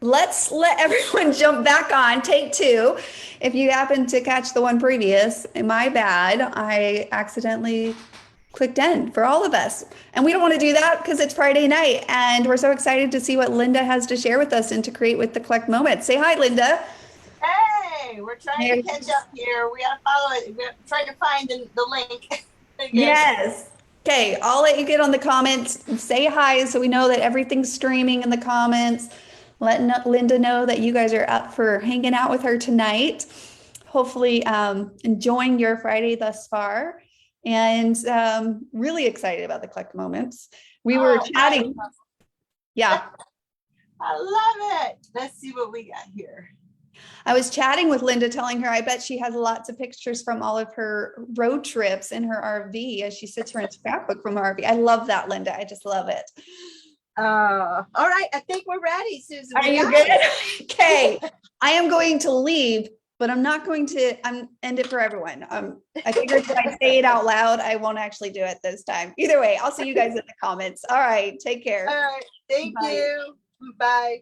let's let everyone jump back on take two. If you happen to catch the one previous, my bad. I accidentally clicked end for all of us. And we don't want to do that because it's Friday night and we're so excited to see what Linda has to share with us and to create with the Collect Moment. Say hi, Linda. Hey, we're trying to catch up here. We gotta follow it. We're trying to find the link. Yes. Okay, I'll let you get on the comments. Say hi so we know that everything's streaming in the comments. Let Linda know that you guys are up for hanging out with her tonight. Hopefully, enjoying your Friday thus far, and really excited about the Collect Moments. We were chatting. Yeah. I love it. Let's see what we got here. I was chatting with Linda, telling her I bet she has lots of pictures from all of her road trips in her RV as she sits her in scrapbook from her RV. I love that, Linda. I just love it. All right. I think we're ready, Susan. Are you good? Okay. I am going to leave, but I'm not going to end it for everyone. I figured if I say it out loud, I won't actually do it this time. Either way, I'll see you guys in the comments. All right. Take care. All right. Thank you. Bye.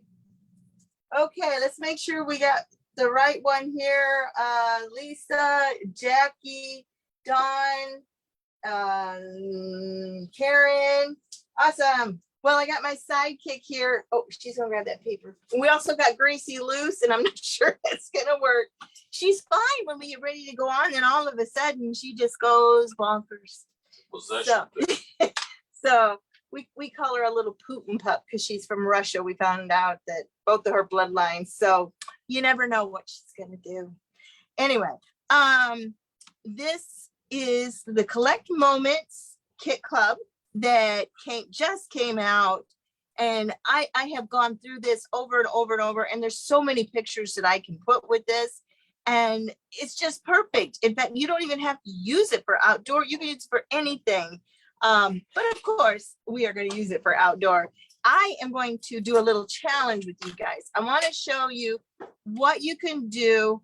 Okay. Let's make sure we got the right one here. Lisa, Jackie, Dawn, Karen. Awesome. Well, I got my sidekick here. Oh, she's gonna grab that paper. We also got Gracie loose, and I'm not sure it's gonna work. She's fine when we get ready to go on, and all of a sudden she just goes bonkers. So we call her a little Putin pup because she's from Russia. We found out that both of her bloodlines. So you never know what she's gonna do. Anyway, this is the Collect Moments Kit Club that just came out, and I have gone through this over and over and over, and there's so many pictures that I can put with this, and it's just perfect. In fact, you don't even have to use it for outdoor. You can use it for anything, but of course we are going to use it for outdoor. I am going to do a little challenge with you guys. I want to show you what you can do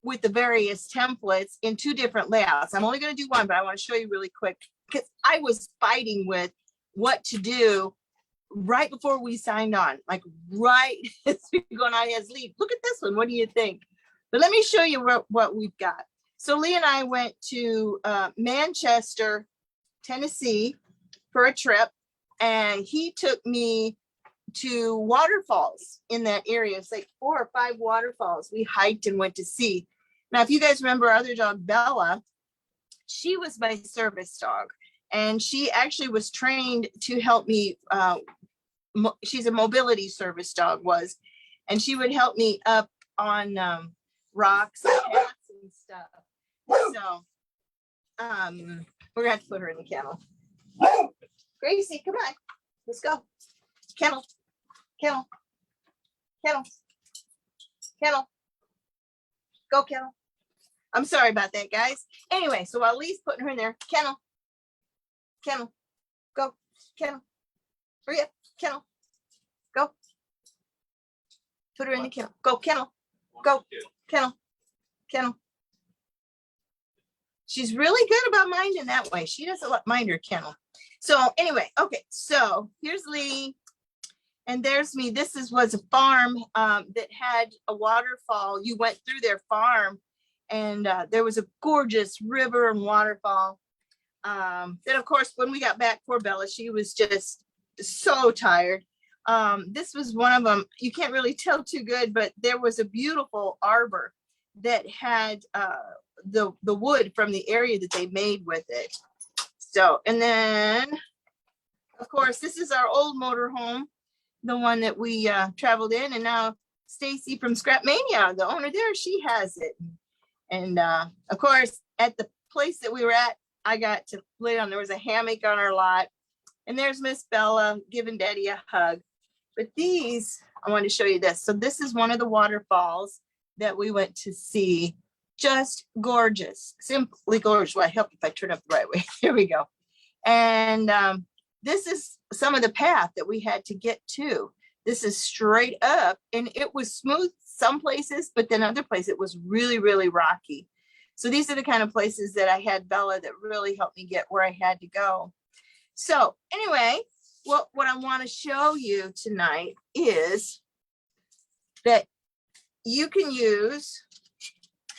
with the various templates in two different layouts. I'm only going to do one, but I want to show you really quick because I was fighting with what to do right before we signed on, like right as we were going on his leave. Look at this one. What do you think? But let me show you what we've got. So Lee and I went to Manchester, Tennessee for a trip, and he took me to waterfalls in that area. It's like 4 or 5 waterfalls we hiked and went to see. Now, if you guys remember our other dog, Bella, she was my service dog, and she actually was trained to help me. She's a mobility service dog and she would help me up on rocks and paths and stuff. So we're gonna have to put her in the kennel. Gracie, come on, let's go. Kennel, kennel, kennel, kennel. Go, kennel. I'm sorry about that, guys. Anyway, so while Lee's putting her in there, kennel, kennel, go, kennel, hurry up, kennel, go. Put her in the kennel. Go, kennel, go, kennel, kennel. She's really good about minding that way. She doesn't mind her kennel. So anyway, okay, so here's Lee. And there's me. This was a farm that had a waterfall. You went through their farm, and there was a gorgeous river and waterfall. Then, of course, when we got back, poor Bella, she was just so tired. This was one of them. You can't really tell too good, but there was a beautiful arbor that had the wood from the area that they made with it. So, and then, of course, this is our old motorhome, the one that we traveled in, and now Stacy from Scrap Mania, the owner there, she has it. And of course, at the place that we were at, I got to lay on. There was a hammock on our lot, and there's Miss Bella giving Daddy a hug. But these, I wanted to show you this. So this is one of the waterfalls that we went to see. Just gorgeous, simply gorgeous. Well, I help if I turn up the right way. Here we go. And this is some of the path that we had to get to. This is straight up, and it was smooth some places, but then other places it was really, really rocky. So these are the kind of places that I had Bella that really helped me get where I had to go. So anyway, what I want to show you tonight is that you can use.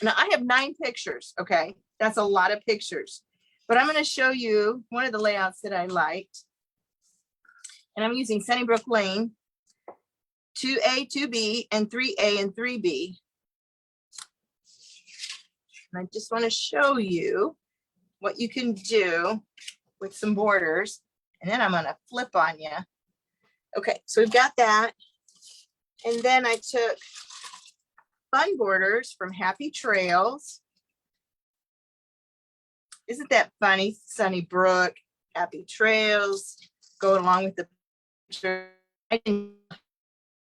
Now I have 9 pictures. Okay. That's a lot of pictures, but I'm going to show you one of the layouts that I liked. And I'm using Sunnybrook Lane, 2A, 2B, and 3A and 3B. And I just want to show you what you can do with some borders. And then I'm going to flip on you. Okay, so we've got that. And then I took fun borders from Happy Trails. Isn't that funny? Sunnybrook, Happy Trails, go along with the picture. I didn't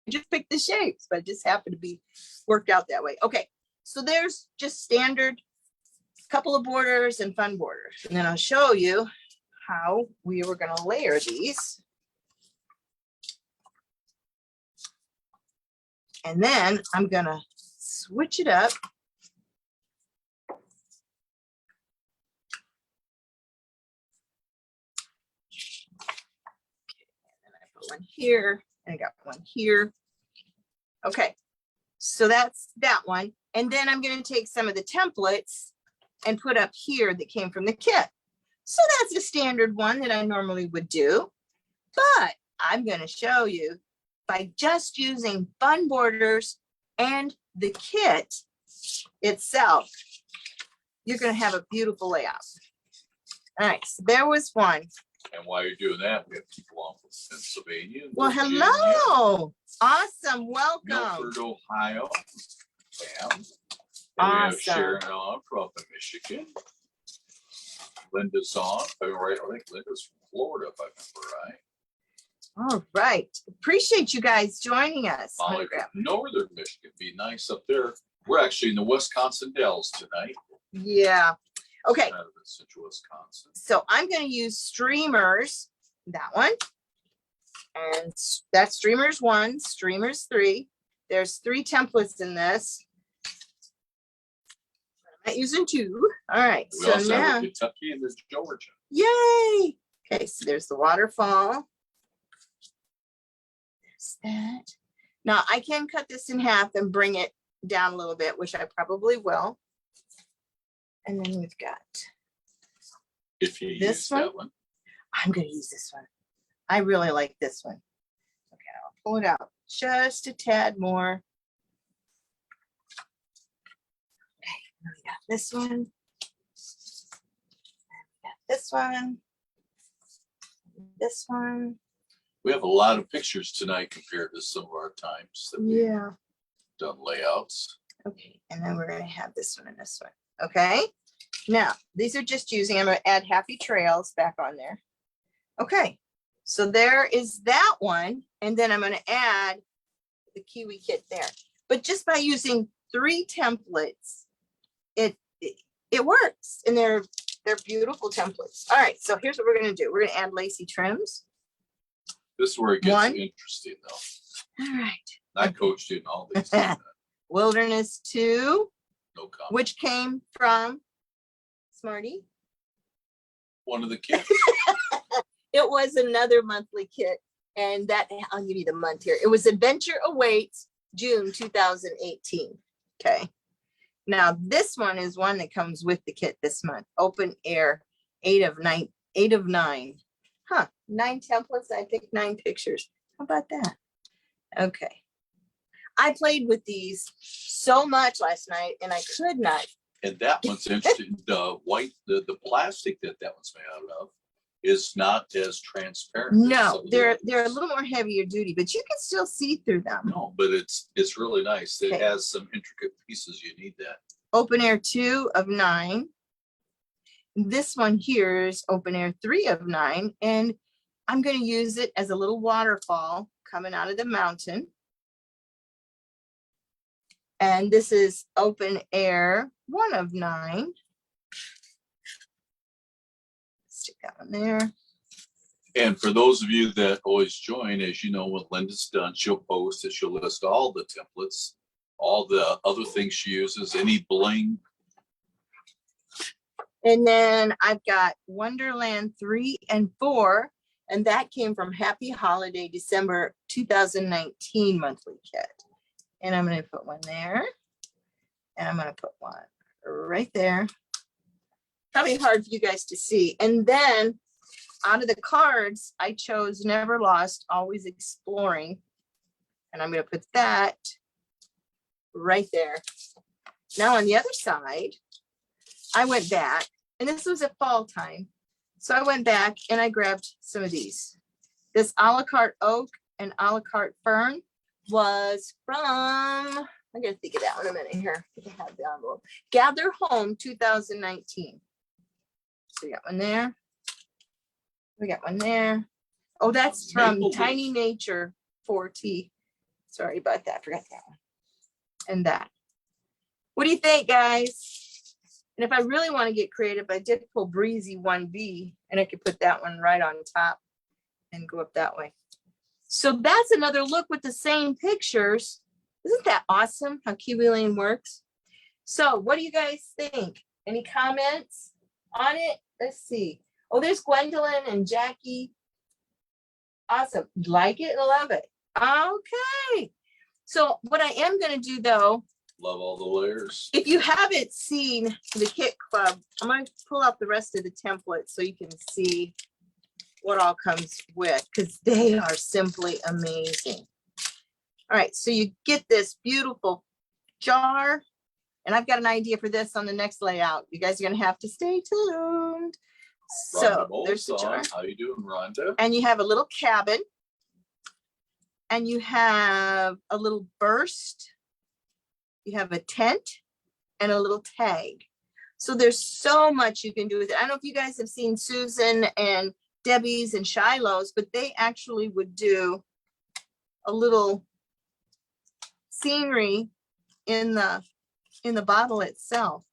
just pick the shapes, but it just happened to be worked out that way. Okay, so there's just standard couple of borders and fun borders. And then I'll show you how we were going to layer these. And then I'm going to switch it up. One here, and I got one here. Okay, so that's that one. And then I'm going to take some of the templates and put up here that came from the kit. So that's a standard one that I normally would do, but I'm going to show you by just using fun borders and the kit itself, you're going to have a beautiful layout. All right, so there was one. And while you're doing that, we have people on from Pennsylvania. Well, Virginia, hello. Awesome. Welcome. Milford, Ohio. Bam. And Awesome. we have Sharon on from Michigan. Linda's on. If I'm right, I think Linda's from Florida, if I remember right. All right. Appreciate you guys joining us. Molly from Northern Michigan. Be nice up there. We're actually in the Wisconsin Dells tonight. Yeah. Okay. Out of Central Wisconsin. So I'm going to use streamers, that one. And that's streamers 1, streamers 3. There's 3 templates in this. I'm not using 2. All right. We so also now, have Kentucky and there's Georgia. yay. Okay. So there's the waterfall. There's that. Now I can cut this in half and bring it down a little bit, which I probably will. And then we've got If you this use one. that one. I'm going to use this one. I really like this one. Okay, I'll pull it out just a tad more. Okay, now we got this one. And we got this one. This one. We have a lot of pictures tonight compared to some of our times that we've Yeah. done layouts. Okay, and then we're going to have this one and this one. Okay, now these are just using, I'm going to add Happy Trails back on there. Okay, so there is that one. And then I'm going to add the Kiwi kit there. But just by using 3 templates, it works. And they're beautiful templates. All right, so here's what we're going to do. We're going to add Lacy Trims. This is where it gets 1. interesting though. All right. I coached in all these. Wilderness 2, No comment. which came from Smarty. One of the kids. It was another monthly kit, and that I'll give you the month here. It was Adventure Awaits, June 2018. Okay. Now this one is one that comes with the kit this month. Open Air, 8 of 9. 9 templates. I picked 9 pictures. How about that? Okay. I played with these so much last night, and I could not. And that one's interesting. The white, the plastic that one's made out of is not as transparent. as some No, of the they're others. a little more heavier duty, but you can still see through them. No, but it's really nice. It Okay. has some intricate pieces. You need that. Open Air 2 of 9. This one here is Open Air 3 of 9, and I'm going to use it as a little waterfall coming out of the mountain. And this is Open Air 1 of 9. Stick that one there. And for those of you that always join, as you know, when Linda's done, she'll post it. She'll list all the templates, all the other things she uses, any bling. And then I've got Wonderland 3 and 4, and that came from Happy Holiday December 2019 monthly kit. And I'm going to put one there. And I'm going to put one right there. Probably hard for you guys to see. And then out of the cards, I chose Never Lost, Always Exploring. And I'm going to put that right there. Now on the other side, I went back, and this was at fall time. So I went back and I grabbed some of these. This a la carte oak and a la carte fern was from, I'm going to think of that one a minute here. I have the envelope. Gather Home 2019. So we got one there. We got one there. Oh, that's from Maple Tiny leaf. Nature 4T. Sorry about that. Forgot that one. And that. What do you think, guys? And if I really want to get creative, I did pull Breezy 1B, and I could put that one right on top and go up that way. So that's another look with the same pictures. Isn't that awesome how Kiwi Lane works? So what do you guys think? Any comments on it? Let's see. Oh, there's Gwendolyn and Jackie. Awesome. Like it and love it. Okay. So what I am going to do, though, Love all the layers. if you haven't seen the Kit Club, I'm going to pull out the rest of the template so you can see what all comes with, because they are simply amazing. All right, so you get this beautiful jar, and I've got an idea for this on the next layout. You guys are going to have to stay tuned. So Rhonda there's the jar. Bolson. How you doing, Rhonda? And you have a little cabin, and you have a little burst. You have a tent and a little tag. So there's so much you can do with it. I don't know if you guys have seen Susan and Debbie's and Shiloh's, but they actually would do a little scenery in the bottle itself.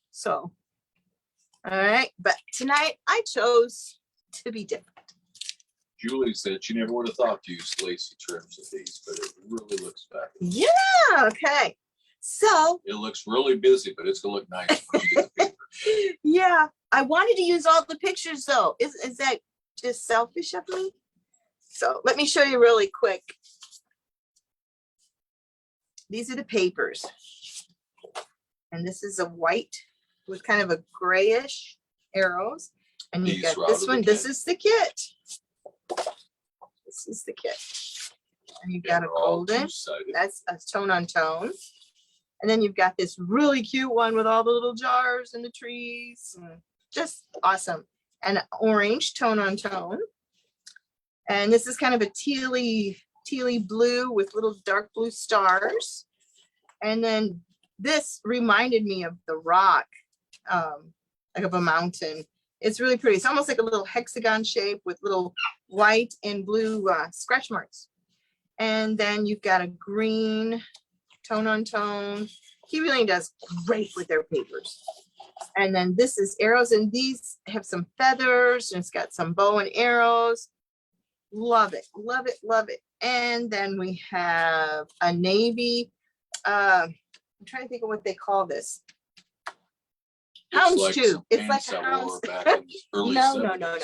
So, all right. But tonight I chose to be different. Julie said she never would have thought to use Lacy Trims of these, but it really looks better. Yeah. Okay. So It looks really busy, but it's gonna look nice when you get the paper. yeah, I wanted to use all the pictures though. Is that just selfish of me? So let me show you really quick. These are the papers. And this is a white with kind of a grayish arrows. And you've These got are this out of the one. This kit. is the kit. This is the kit. And you've got a They're all golden. two-sided. That's a tone on tone. And then you've got this really cute one with all the little jars and the trees. Just awesome. And orange tone on tone. And this is kind of a tealy blue with little dark blue stars. And then this reminded me of the rock, like of a mountain. It's really pretty. It's almost like a little hexagon shape with little white and blue scratch marks. And then you've got a green tone on tone. Kiwi Lane does great with their papers. And then this is arrows, and these have some feathers, and it's got some bow and arrows. Love it, love it, love it. And then we have a navy. I'm trying to think of what they call this. Houndstooth. It's like a houndstooth. No.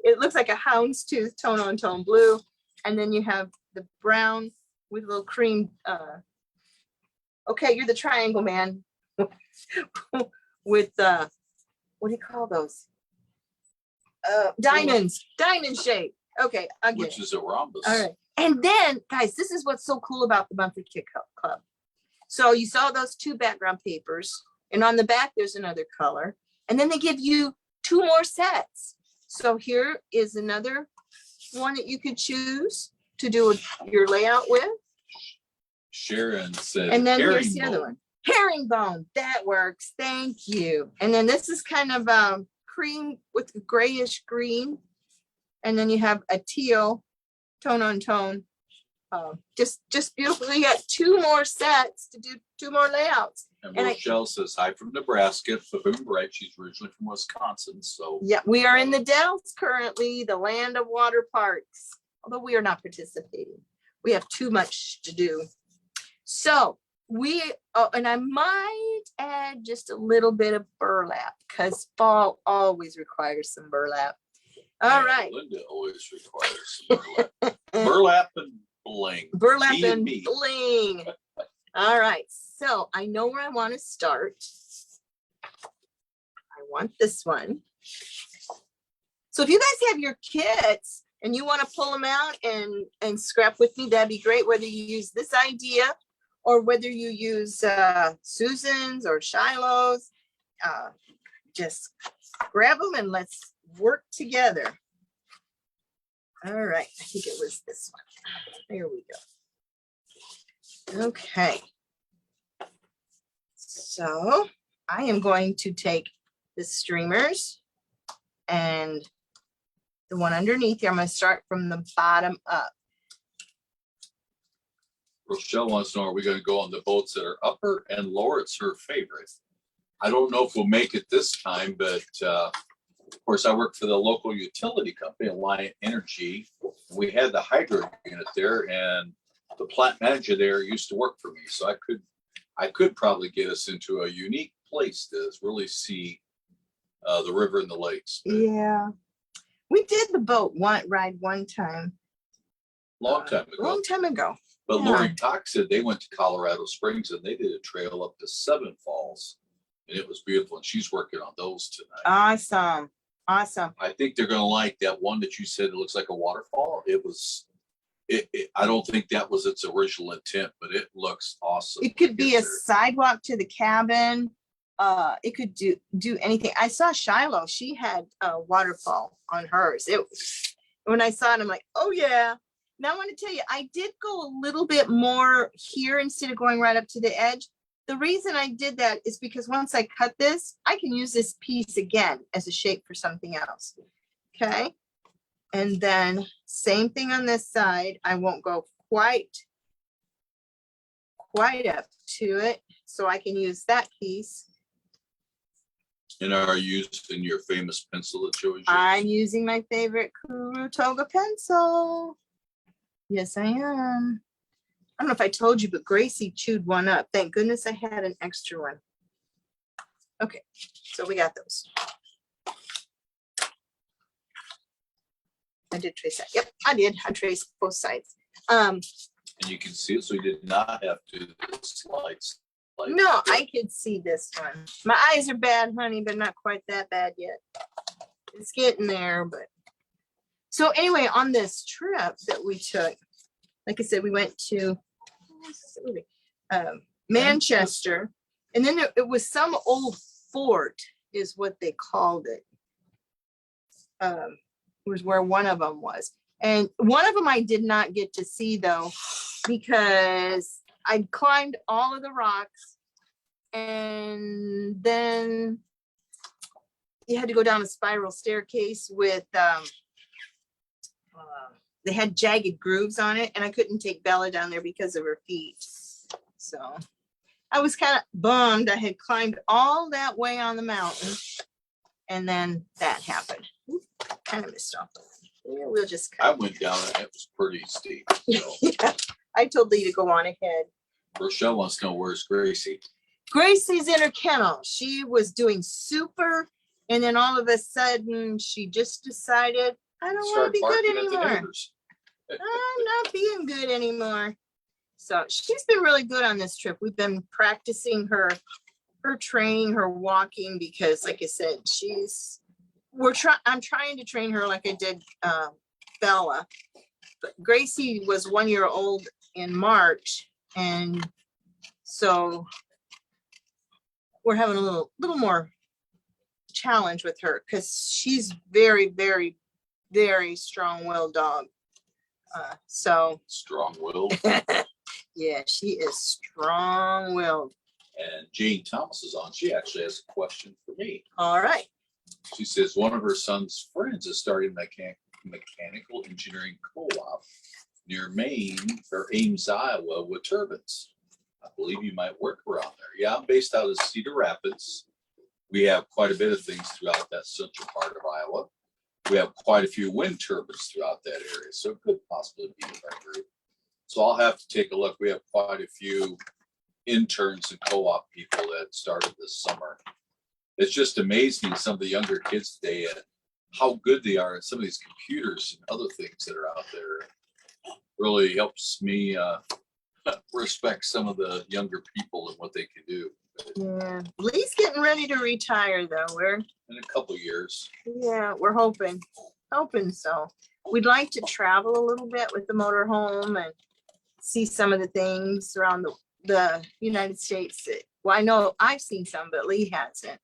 It looks like a houndstooth tone on tone blue. And then you have the brown with a little cream. Okay, you're the triangle man. With what do you call those? Diamonds. Diamond shape. Okay, I get Which it. is a rhombus. All right. And then, guys, this is what's so cool about the monthly Kit Club. So you saw those two background papers, and on the back there's another color, and then they give you 2 more sets. So here is another one that you could choose to do your layout with. Sharon said, And then here's the other herringbone. one. Herringbone. That works. Thank you. And then this is kind of cream with grayish green. And then you have a teal tone on tone. Just beautiful. You got 2 more sets to do 2 more layouts. And And Rochelle says, hi from Nebraska. Boom, right. She's originally from Wisconsin. So Yeah, we are in the Dells currently, the land of water parks, although we are not participating. We have too much to do. So and I might add just a little bit of burlap because fall always requires some burlap. All yeah, right. Linda always requires some burlap. Burlap and bling. Burlap and B&B. bling. All right, so I know where I want to start. I want this one. So if you guys have your kits and you want to pull them out and scrap with me, that'd be great. Whether you use this idea or whether you use Susan's or Shiloh's, just grab them and let's work together. All right, I think it was this one. There we go. Okay. So I am going to take the streamers and the one underneath here. I'm going to start from the bottom up. Rochelle wants to know, are we going to go on the boats that are upper and lower? It's her favorite. I don't know if we'll make it this time, but of course, I work for the local utility company, Alliant Energy. We had the hydro unit there, and the plant manager there used to work for me. So I could probably get us into a unique place to really see the river and the lakes. But Yeah. We did the boat ride one time. long time ago. Long time ago. But Yeah. Lori Talk said they went to Colorado Springs and they did a trail up to Seven Falls. And it was beautiful. And she's working on those tonight. Awesome. Awesome. I think they're going to like that one that you said it looks like a waterfall. I don't think that was its original intent, but it looks awesome. It could be a sidewalk to the cabin. It could do anything. I saw Shiloh. She had a waterfall on hers. When I saw it, I'm like, oh yeah. Now I want to tell you, I did go a little bit more here instead of going right up to the edge. The reason I did that is because once I cut this, I can use this piece again as a shape for something else. Okay. And then same thing on this side. I won't go quite up to it. So I can use that piece. And are you using your famous pencil that you always use? I'm using my favorite Kurutoga pencil. Yes, I am. I don't know if I told you, but Gracie chewed one up. Thank goodness I had an extra one. Okay, so we got those. I did trace that. Yep, I did. I traced both sides. And you can see it, so you did not have to do the slides. No, I could see this one. My eyes are bad, honey, but not quite that bad yet. It's getting there, but. So anyway, on this trip that we took, like I said, we went to Manchester, and then it was some old fort is what they called it. Was where one of them was. And one of them I did not get to see though, because I'd climbed all of the rocks and then you had to go down a spiral staircase with, they had jagged grooves on it and I couldn't take Bella down there because of her feet. So I was kind of bummed. I had climbed all that way on the mountain and then that happened. Kind of missed off. Yeah, we'll just I went down and it was pretty steep. So. Yeah, I told Lee to go on ahead. Rochelle wants to know, where's Gracie? Gracie's in her kennel. She was doing super, and then all of a sudden she just decided, I don't want to be good anymore. I'm not being good anymore. So she's been really good on this trip. We've been practicing her training, her walking, because like I said, I'm trying to train her like I did Bella. But Gracie was 1 year old in March, and so we're having a little more challenge with her because she's very, very, very strong-willed dog. So Strong-willed. yeah, she is strong-willed. And Jane Thomas is on. She actually has a question for me. All right. She says one of her son's friends is starting mechanical engineering co-op near Maine or Ames, Iowa with turbines. I believe you might work around there. Yeah, I'm based out of Cedar Rapids. We have quite a bit of things throughout that central part of Iowa. We have quite a few wind turbines throughout that area, so it could possibly be in our group. So I'll have to take a look. We have quite a few interns and co-op people that started this summer. It's just amazing, some of the younger kids today, and how good they are at some of these computers and other things that are out there. really helps me respect some of the younger people and what they can do. Yeah, Lee's getting ready to retire though. We're In a couple years. Yeah, we're hoping so. We'd like to travel a little bit with the motorhome and see some of the things around the United States. Well, I know I've seen some, but Lee hasn't.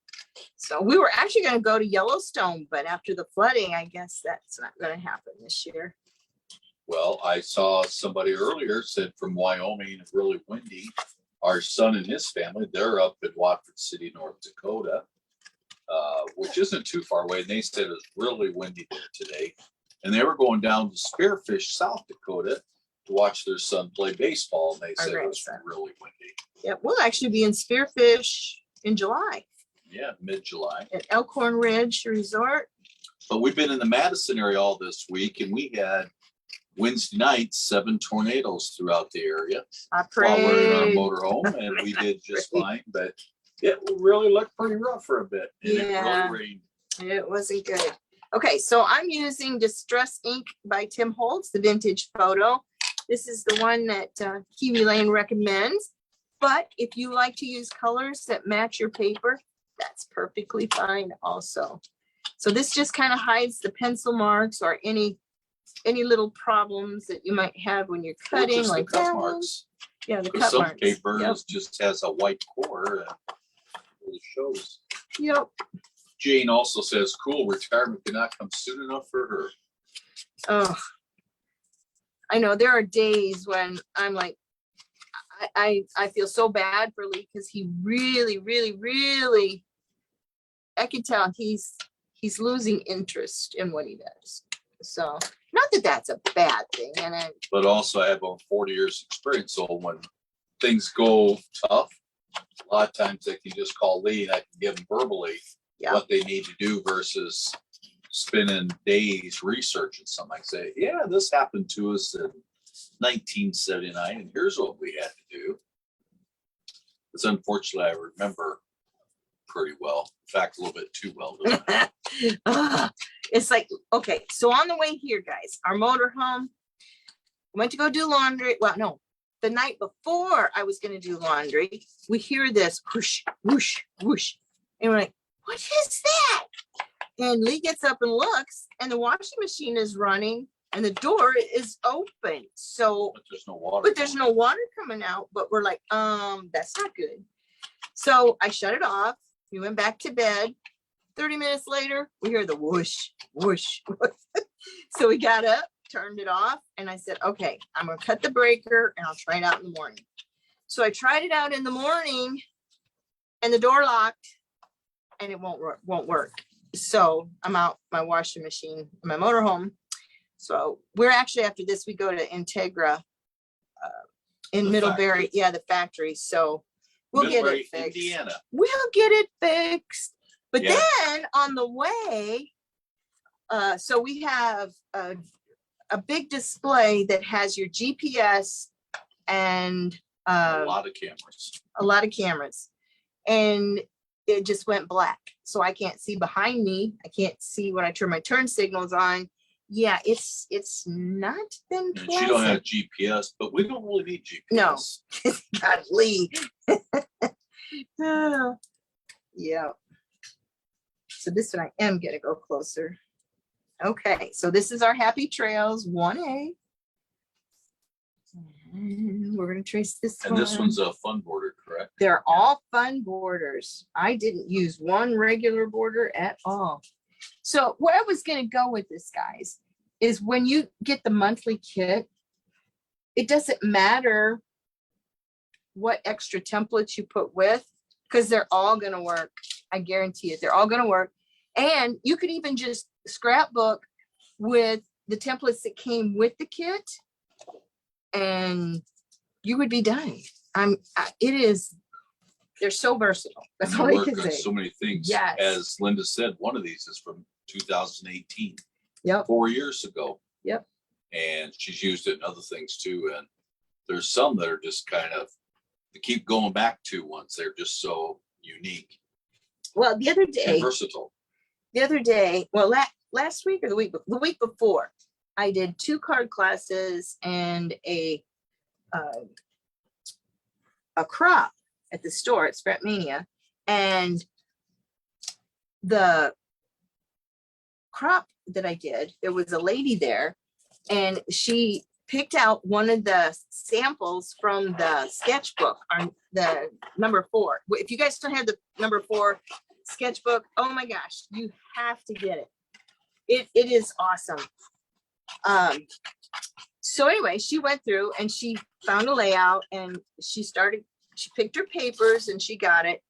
So we were actually going to go to Yellowstone, but after the flooding, I guess that's not going to happen this year. Well, I saw somebody earlier said from Wyoming, really windy. Our son and his family, they're up in Watford City, North Dakota, which isn't too far away. And they said it was really windy there today. And they were going down to Spearfish, South Dakota to watch their son play baseball. And they said it was really windy. Yeah, we'll actually be in Spearfish in July. Yeah, mid-July. At Elkhorn Ridge Resort. But we've been in the Madison area all this week, and we had Wednesday night 7 tornadoes throughout the area while we're in our motorhome, and we did just fine. But it really looked pretty rough for a bit, and it really rained. It wasn't good. Okay, so I'm using Distress Ink by Tim Holtz, the vintage photo. This is the one that Kiwi Lane recommends. But if you like to use colors that match your paper, that's perfectly fine also. So this just kind of hides the pencil marks or any little problems that you might have when you're cutting, just like the cut that. marks. Yeah, the Because cut some marks. paper just has a white core and it shows. Yep. Jane also says, cool, retirement cannot come soon enough for her. Oh, I know there are days when I'm like, I feel so bad for Lee because he really, I can tell he's losing interest in what he does. So not that that's a bad thing. But also I have over 40 years experience. So when things go tough, a lot of times they can just call Lee and I can give them verbally what they need to do versus spending days researching something. I say, yeah, this happened to us in 1979 and here's what we had to do. It's unfortunately I remember pretty well. In fact, a little bit too well. It's like, okay, so on the way here, guys, our motorhome, went to go do laundry. Well, no, the night before I was going to do laundry, we hear this whoosh, whoosh, whoosh. And we're like, what is that? And Lee gets up and looks, and the washing machine is running, and the door is open. So, but there's no water. But there's no water coming out. But we're like, that's not good. So I shut it off. We went back to bed. 30 minutes later, we hear the whoosh, whoosh, whoosh. So we got up, turned it off, and I said, okay, I'm going to cut the breaker and I'll try it out in the morning. So I tried it out in the morning and the door locked and it won't work. So I'm out my washing machine, my motorhome. So we're actually, after this, we go to Integra in Middlebury. Yeah, the factory. So we'll get it fixed. Indiana. We'll get it fixed. But then on the way, so we have a big display that has your GPS and a lot of cameras. And it just went black. So I can't see behind me. I can't see when I turn my turn signals on. Yeah, it's not been pleasant. And she don't have GPS, but we don't really need GPS. No, God, Lee. Yeah. So this one I am gonna go closer. Okay, so this is our Happy Trails 1A. And we're gonna trace this one. And this one's a fun border, correct? They're all fun borders. I didn't use one regular border at all. So where I was gonna go with this, guys, is when you get the monthly kit, it doesn't matter what extra templates you put with, because they're all gonna work. I guarantee it, they're all gonna work. And you could even just scrapbook with the templates that came with the kit and you would be done. They're so versatile. That's all I can say. So many things. Yes. As Linda said, one of these is from 2018. Yep. 4 years ago. Yep. And she's used it in other things too. And there's some that are just kind of, to keep going back to ones. They're just so unique. Well, the other day, and versatile. well, last week or the week before, I did 2 card classes and a crop at the store at Scrapmania. And the crop that I did, there was a lady there and she picked out one of the samples from the sketchbook on the number 4. If you guys still have the number 4 sketchbook, oh my gosh, you have to get it. It is awesome. So anyway, she went through and she found a layout and she picked her papers and she got it.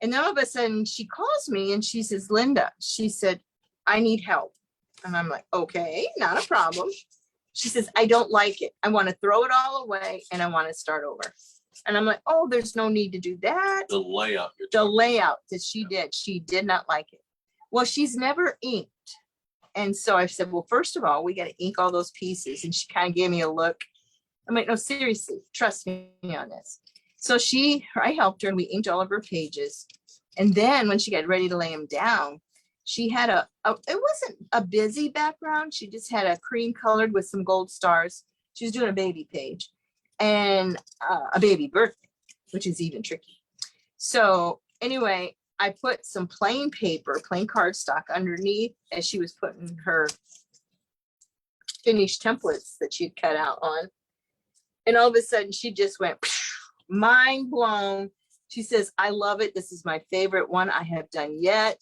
And then all of a sudden she calls me and she says, Linda, she said, I need help. And I'm like, okay, not a problem. She says, I don't like it. I want to throw it all away and I want to start over. And I'm like, oh, there's no need to do that. The layout. The layout that she did not like it. Well, she's never inked. And so I said, well, first of all, we got to ink all those pieces. And she kind of gave me a look. I'm like, no, seriously, trust me on this. So I helped her and we inked all of her pages. And then when she got ready to lay them down, she had it wasn't a busy background. She just had a cream colored with some gold stars. She was doing a baby page and a baby birthday, which is even tricky. So anyway, I put some plain paper, plain cardstock underneath as she was putting her finished templates that she'd cut out on. And all of a sudden she just went mind blown. She says, I love it. This is my favorite one I have done yet.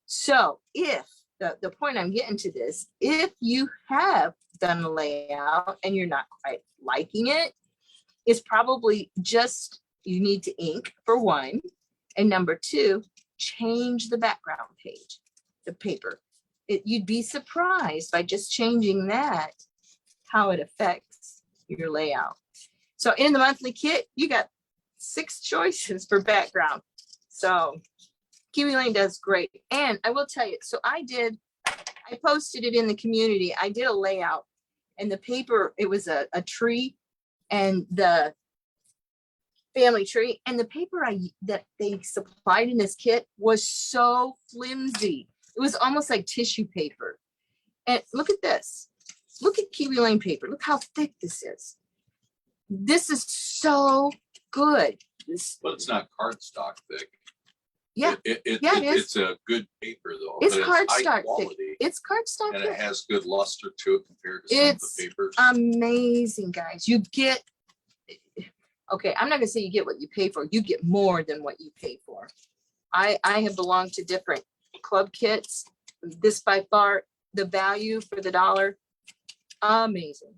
So if the point I'm getting to this, if you have done a layout and you're not quite liking it, it's probably just you need to ink for one. And number 2, change the background page, the paper. You'd be surprised by just changing that, how it affects your layout. So in the monthly kit, you got 6 choices for background. So Kiwi Lane does great. And I will tell you, so I posted it in the community. I did a layout and the paper, it was a tree and the family tree, and the paper that they supplied in this kit was so flimsy. It was almost like tissue paper. And look at this. Look at Kiwi Lane paper. Look how thick this is. This is so good. But it's not cardstock thick. Yeah. It's a good paper though. It's but cardstock high thick. quality, It's cardstock and thick. it has good luster to it compared to some of the papers. Amazing, guys. You get, okay, I'm not gonna say you get what you pay for. You get more than what you pay for. I have belonged to different club kits. This by far, the value for the dollar, amazing.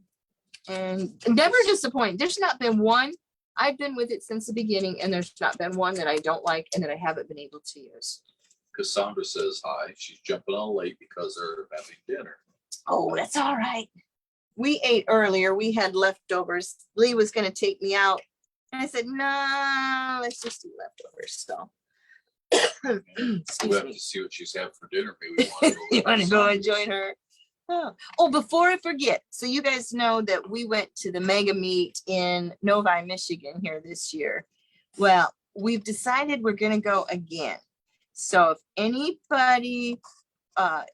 And never disappointed. There's not been one. I've been with it since the beginning, and there's not been one that I don't like and that I haven't been able to use. Cassandra says hi. She's jumping on late because they're having dinner. Oh, that's all right. We ate earlier. We had leftovers. Lee was going to take me out. And I said, no, let's just do leftovers. So, We'll excuse have me. to see what she's having for dinner. Maybe we You want to go and Cassandra's. join her? Oh, before I forget. So you guys know that we went to the mega meet in Novi, Michigan here this year. Well, we've decided we're going to go again. So if anybody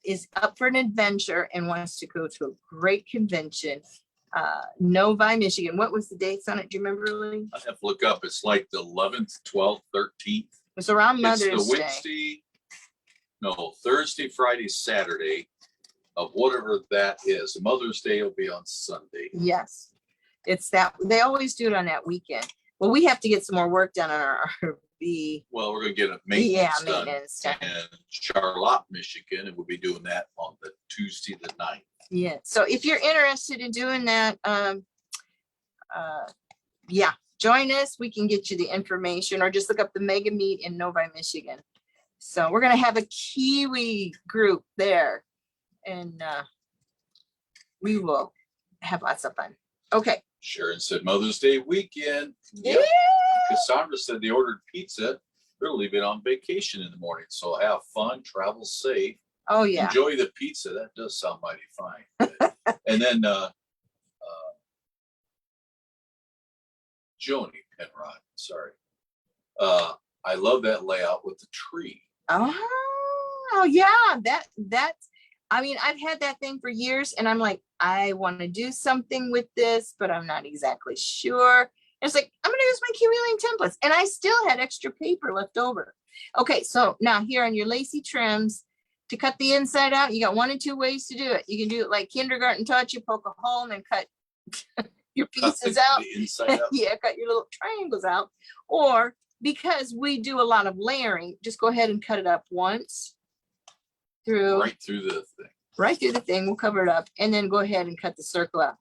is up for an adventure and wants to go to a great convention, Novi, Michigan. What was the dates on it? Do you remember, Lee? I have to look up. It's like the 11th, 12th, 13th. It's around It's Mother's the Day. Wednesday, no, Thursday, Friday, Saturday of whatever that is. Mother's Day will be on Sunday. Yes. It's that they always do it on that weekend. Well, we have to get some more work done on our RV. Well, we're gonna get a Yeah, maintenance done maintenance done. in Charlotte, Michigan, and we'll be doing that on the Tuesday the 9th. Yeah. So if you're interested in doing that, yeah, join us. We can get you the information, or just look up the mega meet in Novi, Michigan. So we're gonna have a Kiwi group there, and we will have lots of fun. Okay. Sharon said Mother's Day weekend. Yeah. Cassandra said they ordered pizza. They're leaving on vacation in the morning. So have fun, travel safe. Oh yeah. Enjoy the pizza. That does sound mighty fine. And then Joni Penrod, sorry. I love that layout with the tree. Oh yeah, that's I mean, I've had that thing for years and I'm like, I want to do something with this, but I'm not exactly sure. And it's like, I'm going to use my Kiwi Lane templates, and I still had extra paper left over. Okay, so now here on your Lacy Trims, to cut the inside out, you got 1 of 2 ways to do it. You can do it like kindergarten taught you, poke a hole and then cut your pieces out. The inside out. Yeah, cut your little triangles out. Or because we do a lot of layering, just go ahead and cut it up once through. Right through the thing. Right through the thing, we'll cover it up, and then go ahead and cut the circle out.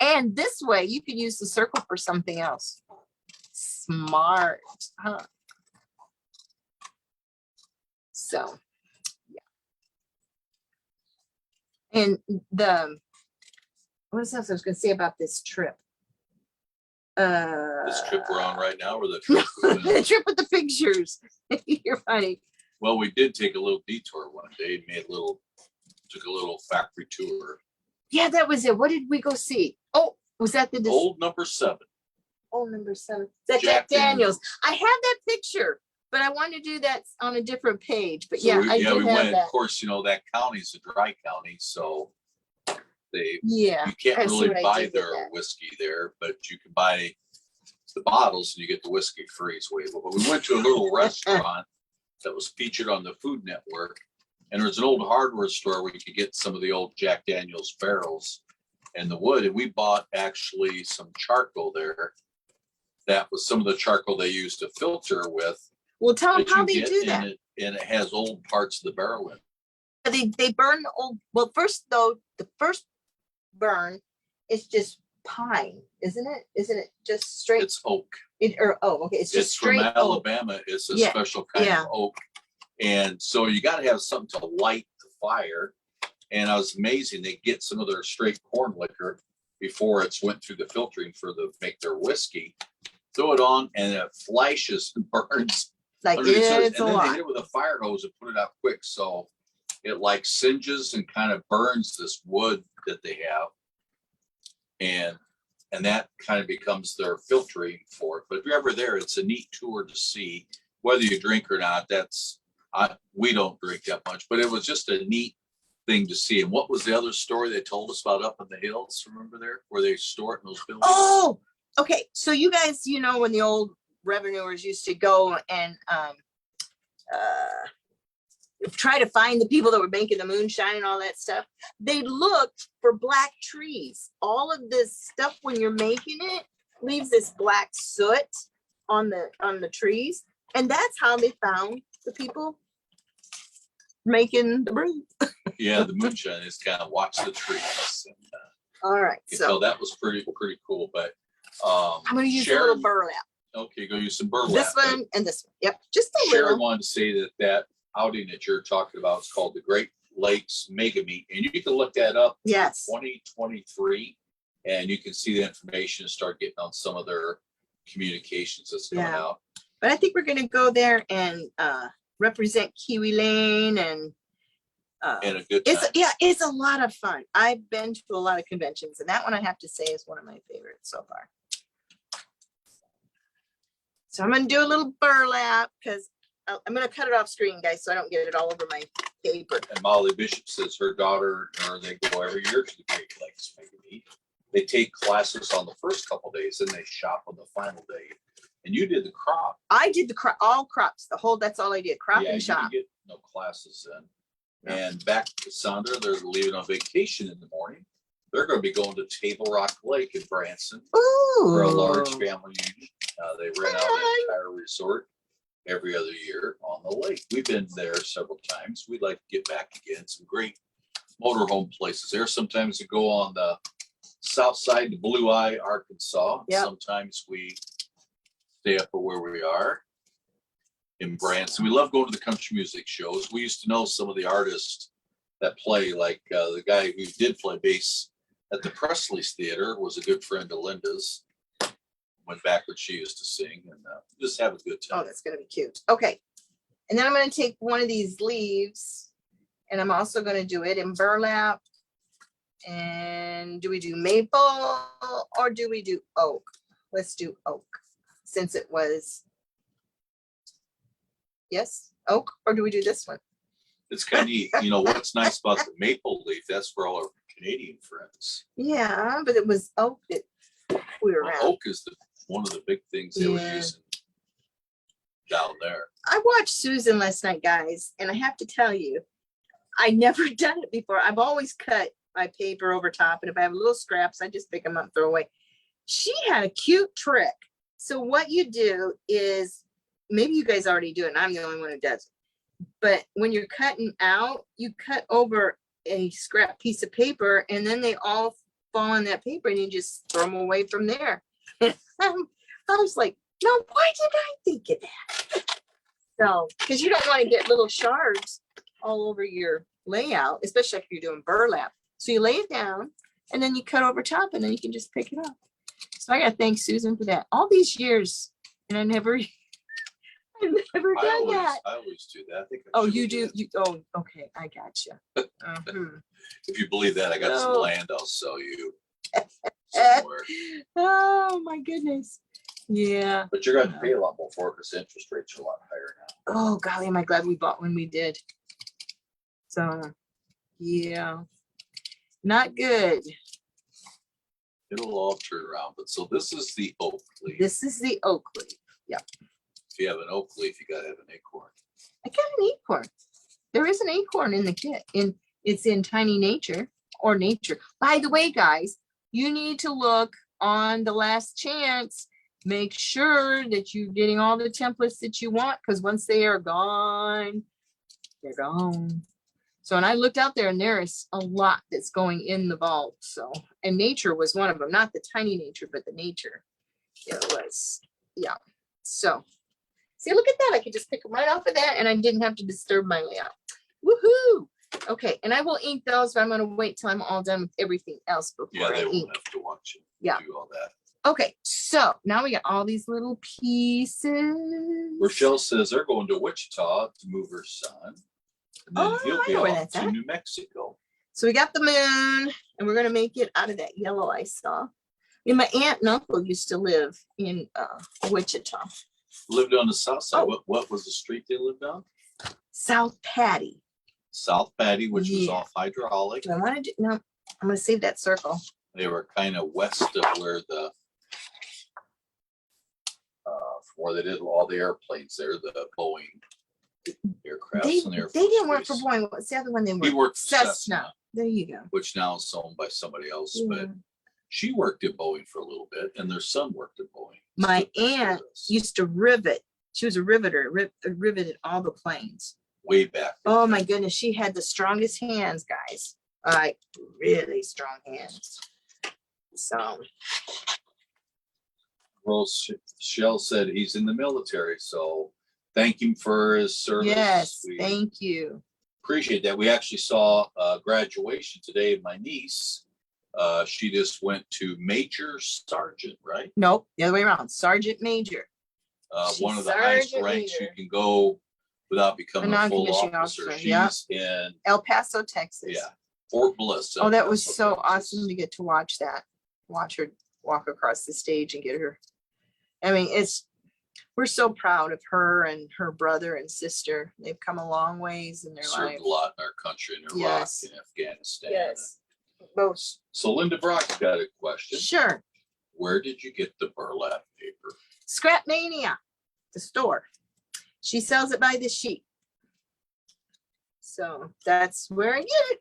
And this way you could use the circle for something else. Smart, huh? So, yeah. And what else I was gonna say about this trip? This trip we're on right now, or the trip? The trip with the pictures. You're funny. Well, we did take a little detour one day, took a little factory tour. Yeah, that was it. What did we go see? Oh, was that the Old number 7. Old number 7? That Jack Daniels. I have that picture, but I want to do that on a different page. But So yeah, we, I did we have went. that. Of course, that county's a dry county, so Yeah, you can't I see really what I buy did with their that. whiskey there, but you can buy the bottles and you get the whiskey free. It's way. But we went to a little restaurant that was featured on the Food Network, and there's an old hardware store where you could get some of the old Jack Daniels barrels and the wood. And we bought actually some charcoal there. That was some of the charcoal they used to filter with. Well, tell them that how you they get, do that. And it has old parts of the barrel in it. They burn the old. Well, first though, the first burn is just pine, isn't it? Isn't it just straight? It's oak. Okay, it's just It's from straight oak. Alabama. It's a Yeah, special kind yeah. of oak. And so you got to have something to light the fire. And I was amazing. They get some of their straight corn liquor before it's went through the filtering make their whiskey. Throw it on and it flashes and burns. Like underneath the surface. it's And a then they lot. hit it with a fire hose and put it out quick. So it like singes and kind of burns this wood that they have. And that kind of becomes their filtering for it. But if you're ever there, it's a neat tour to see. Whether you drink or not, we don't drink that much, but it was just a neat thing to see. And what was the other story they told us about up in the hills? Remember there where they store it in those buildings? Oh, okay. So you guys, when the old revenuers used to go and try to find the people that were making the moonshine and all that stuff, they looked for black trees. All of this stuff when you're making it leaves this black soot on the trees, and that's how they found the people making the brew. Yeah, the moonshine is kind of watch the trees. And, All right, so that was pretty cool. But I'm going to use a little burlap. Okay, go use some burlap. This one and this one. Yep, just a Sharon little. wanted to say that outing that you're talking about is called the Great Lakes Mega Meet, and you can look that up. Yes. 2023, and you can see the information and start getting on some of their communications that's coming out. But I think we're going to go there and represent Kiwi Lane and a good time. It's a lot of fun. I've been to a lot of conventions, and that one I have to say is one of my favorites so far. So I'm going to do a little burlap because I'm going to cut it off screen, guys, so I don't get it all over my paper. And Molly Bishop says her daughter, they go every year to the Great Lakes Mega Meet. They take classes on the first couple of days, and they shop on the final day. And you did the crop. I did all crops. That's all I did. Crop and shop. You get no classes in. And back to Sandra, they're leaving on vacation in the morning. They're going to be going to Table Rock Lake in Branson for a large family union. They rent out the entire resort every other year on the lake. We've been there several times. We'd like to get back again. Some great motorhome places there. Sometimes we go on the south side to Blue Eye, Arkansas. Yep. Sometimes we stay up where we are in Branson. We love going to the country music shows. We used to know some of the artists that play, like the guy who did play bass at the Presley's Theater was a good friend of Linda's. Went back when she used to sing, and just have a good time. Oh, that's going to be cute. Okay. And then I'm going to take one of these leaves, and I'm also going to do it in burlap. And do we do maple or do we do oak? Let's do oak, since it was, yes, oak, or do we do this one? It's kind of neat. You know, what's nice about the maple leaf, that's for all our Canadian friends. Yeah, but it was oak that we were Well, around. oak is one of the big things they were Yeah. using down there. I watched Susan last night, guys, and I have to tell you, I never done it before. I've always cut my paper over top, and if I have little scraps, I just pick them up and throw away. She had a cute trick. So what you do is, maybe you guys already do it, and I'm the only one who does it. But when you're cutting out, you cut over a scrap piece of paper, and then they all fall on that paper, and you just throw them away from there. I was like, no, why did I think of that? So, because you don't want to get little shards all over your layout, especially if you're doing burlap. So you lay it down, and then you cut over top, and then you can just pick it up. So I got to thank Susan for that. All these years, and I've never done that. I always do that. I think I Oh, should you do do? that. Okay. I gotcha. If you believe that, I got some No. land I'll sell you somewhere. Oh my goodness. Yeah. But you're going to pay a lot more for it because interest rates are a lot higher now. Oh golly, am I glad we bought when we did. So, yeah. Not good. It'll all turn around. But so this is the oak leaf. This is the oak leaf. If you have an oak leaf, you got to have an acorn. I got an acorn. There is an acorn in the kit. It's in Tiny Nature or Nature. By the way, guys, you need to look on the Last Chance. Make sure that you're getting all the templates that you want, because once they are gone, they're gone. So, and I looked out there, and there is a lot that's going in the vault. So, and Nature was one of them, not the Tiny Nature, but the Nature. It was, yeah. So, see, look at that. I could just pick them right off of that, and I didn't have to disturb my layout. Woohoo! Okay, and I will ink those, but I'm going to wait till I'm all done with everything else before Yeah, I they ink. won't have to watch you Yeah. do all that. Okay, so now we got all these little pieces. Rochelle says they're going to Wichita to move her son. And then Oh, he'll I be know where off that's to at. New Mexico. So we got the moon, and we're going to make it out of that yellow I saw. And my aunt and uncle used to live in Wichita. Lived on the south side. Oh. What was the street they lived on? South Patty. South Patty, which was Yeah. off hydraulic. Do I want to do? No, I'm going to save that circle. They were kind of west of where the where they did all the airplanes there, the Boeing aircrafts They and Air they Force didn't work for Base, Boeing. What's the other one they worked? He worked for Cessna. Cessna, There you go. which now is owned by somebody else. Yeah. But she worked at Boeing for a little bit, and their son worked at Boeing. My Stood next to aunt us used to rivet. She was a riveter, riveted all the planes. way back. Oh my goodness, she had the strongest hands, guys. Like really strong hands. So Rochelle said he's in the military, so thank him for his service. yes, We thank you. appreciate that. We actually saw graduation today of my niece. She just went to Major Sergeant, right? Nope, the other way around. Sergeant Major. She's One of the highest Sergeant ranks Major. you can go without becoming a full non-commissioned officer. officer, yeah. She's in, El Paso, Texas. yeah, Fort Bliss. Oh, that was Paso, so Texas. awesome to get to watch that. Watch her walk across the stage and get her. I mean, we're so proud of her and her brother and sister. They've come a long ways in their life. Served a lot in our country, in Iraq, Yes. in Afghanistan. Yes. Both. So Linda Brock's got a question. Sure. Where did you get the burlap paper? Scrap Mania, the store. She sells it by the sheet. So that's where I get it.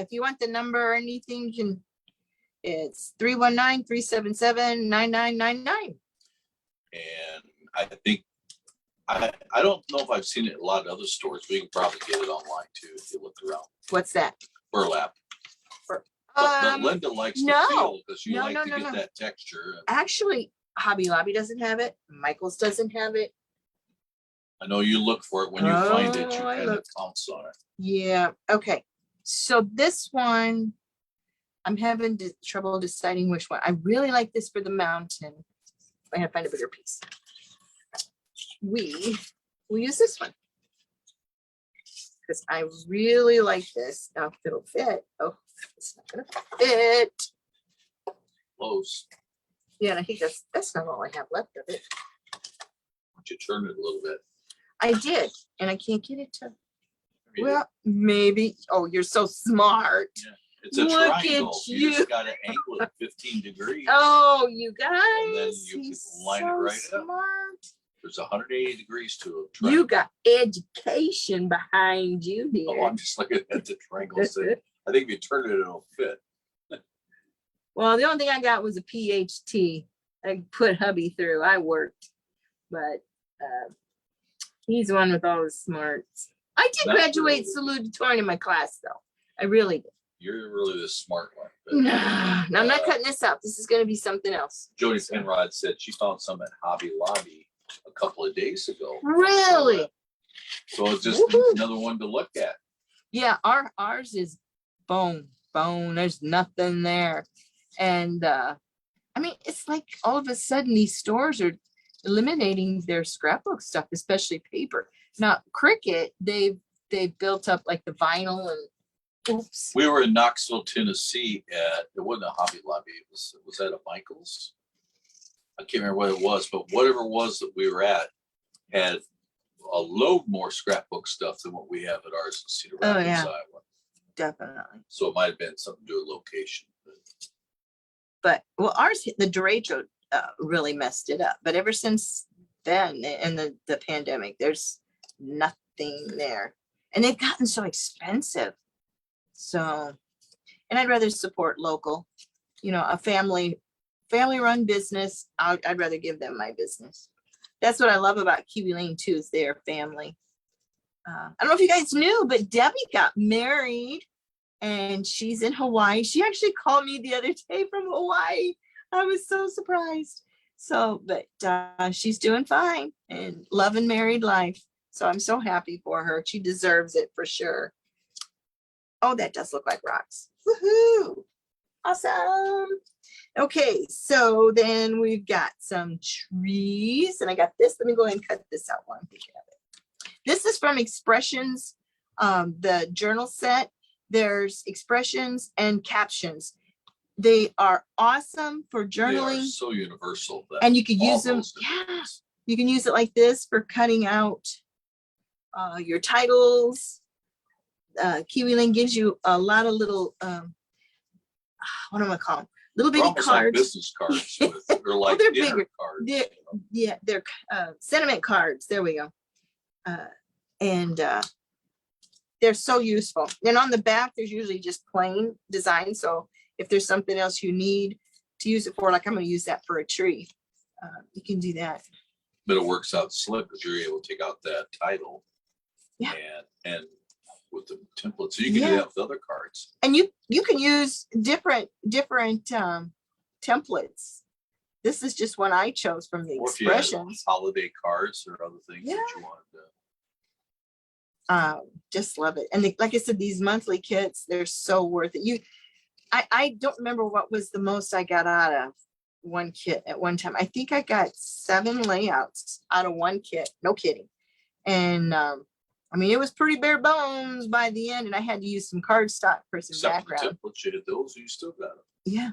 If you want the number or anything, you can, it's 319-377-9999. And I think, I don't know if I've seen it in a lot of other stores, but you can probably get it online too if you look around. What's that? Burlap. But Um, Linda likes the no. feel because you No, like no, to no, get no. that texture. actually, Hobby Lobby doesn't have it. Michael's doesn't have it. I know you look for it. When you find it, you Oh, I kind of look. pounce on it. Yeah. Okay. So this one, I'm having trouble deciding which one. I really like this for the mountain. I have to find a bigger piece. We use this one because I really like this. Now, if it'll fit. Oh, it's not gonna fit. Close. Yeah, and I think that's not all I have left of it. Why don't you turn it a little bit? I did, and I can't get it to. either. Well, maybe. Oh, you're so smart. Yeah. It's a Look at triangle. You you. just got to angle it 15 degrees. Oh, you guys. And then you He's can line it so right up. smart. There's 180 degrees to a You triangle. got education behind you, dear. Oh, I'm just looking at the triangle. Saying, I think if you turn it, it'll fit. Well, the only thing I got was a PhD. I put hubby through. I worked, but he's the one with all the smarts. I did Not graduate really. salutatorian in my class, though. I really did. You're really the smart one. No, I'm not cutting this out. This is going to be something else. Jody Penrod said she found some at Hobby Lobby a couple of days ago. Really? So it's just Woohoo. another one to look at. Yeah, ours is bone. There's nothing there. And I mean, it's like all of a sudden these stores are eliminating their scrapbook stuff, especially paper. Now, Cricket, they've built up like the vinyl and oops. We were in Knoxville, Tennessee it wasn't a Hobby Lobby. It was at a Michael's. I can't remember what it was, but whatever it was that we were at had a load more scrapbook stuff than what we have at ours in Cedar Oh, Rapids, yeah. Iowa. Definitely. So it might have been something to do with location. But well, ours, the derecho really messed it up. But ever since then, in the pandemic, there's nothing there. And they've gotten so expensive. So, and I'd rather support local, a family run business. I'd rather give them my business. That's what I love about Kiwi Lane too, is their family. I don't know if you guys knew, but Debbie got married and she's in Hawaii. She actually called me the other day from Hawaii. I was so surprised. So, but she's doing fine and loving married life. So I'm so happy for her. She deserves it for sure. Oh, that does look like rocks. Woohoo! Awesome. Okay, so then we've got some trees, and I got this. Let me go ahead and cut this out while I'm thinking of it. This is from Expressions, the journal set. There's expressions and captions. They are awesome for They are journaling, so universal. That and you can all use them. those different Yeah, things. you can use it like this for cutting out your titles. Kiwi Lane gives you a lot of little, what am I calling? Little They're bitty almost like cards. business cards. They're like they're dinner bigger. cards. They're sentiment cards. There we go. And they're so useful. And on the back, there's usually just plain design. So if there's something else you need to use it for, like I'm going to use that for a tree, you can do that. But it works out slick because you're able to take out that title. Yeah. And with the template. So you can do Yeah. that with other cards. And you can use different templates. This is just one I chose from the Or if you had expressions. holiday cards or other things that you wanted to. Just love it. And like I said, these monthly kits, they're so worth it. I don't remember what was the most I got out of one kit at one time. I think I got 7 layouts out of one kit. No kidding. And I mean, it was pretty bare bones by the end, and I had to use some cardstock for some Except for the background. templates, you had those, you still got them. Yeah.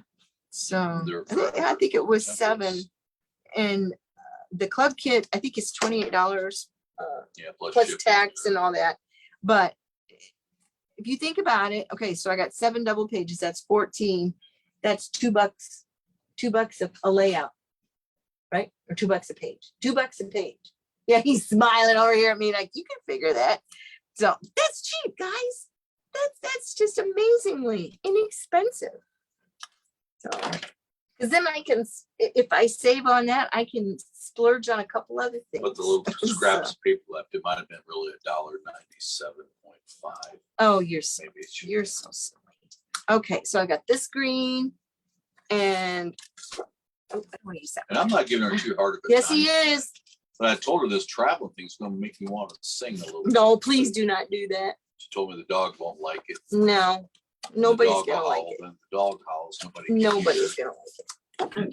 So They're I think it was templates. 7. And the club kit, I think it's $28 Yeah, plus shipping. tax and all that. But if you think about it, okay, so I got 7 double pages. That's 14. That's $2. $2 a layout, right? Or $2 a page. $2 a page. Yeah, he's smiling over here at me like, you can figure that. So that's cheap, guys. That's just amazingly inexpensive. So, because then I can, if I save on that, I can splurge on a couple other things. But the little scraps of paper left, it might have been really $1.97.5. Oh, you're so, Maybe it's you're so silly. Okay, so I got this green and oh, I don't want to use that. And I'm not giving her too hard of a Yes, time. he is. But I told her this traveling thing's gonna make me want to sing a little bit. No, please do not do that. She told me the dog won't like it. No, The nobody's dog will gonna like howl, it. then the dog howls, nobody can Nobody's hear. gonna like it. Okay.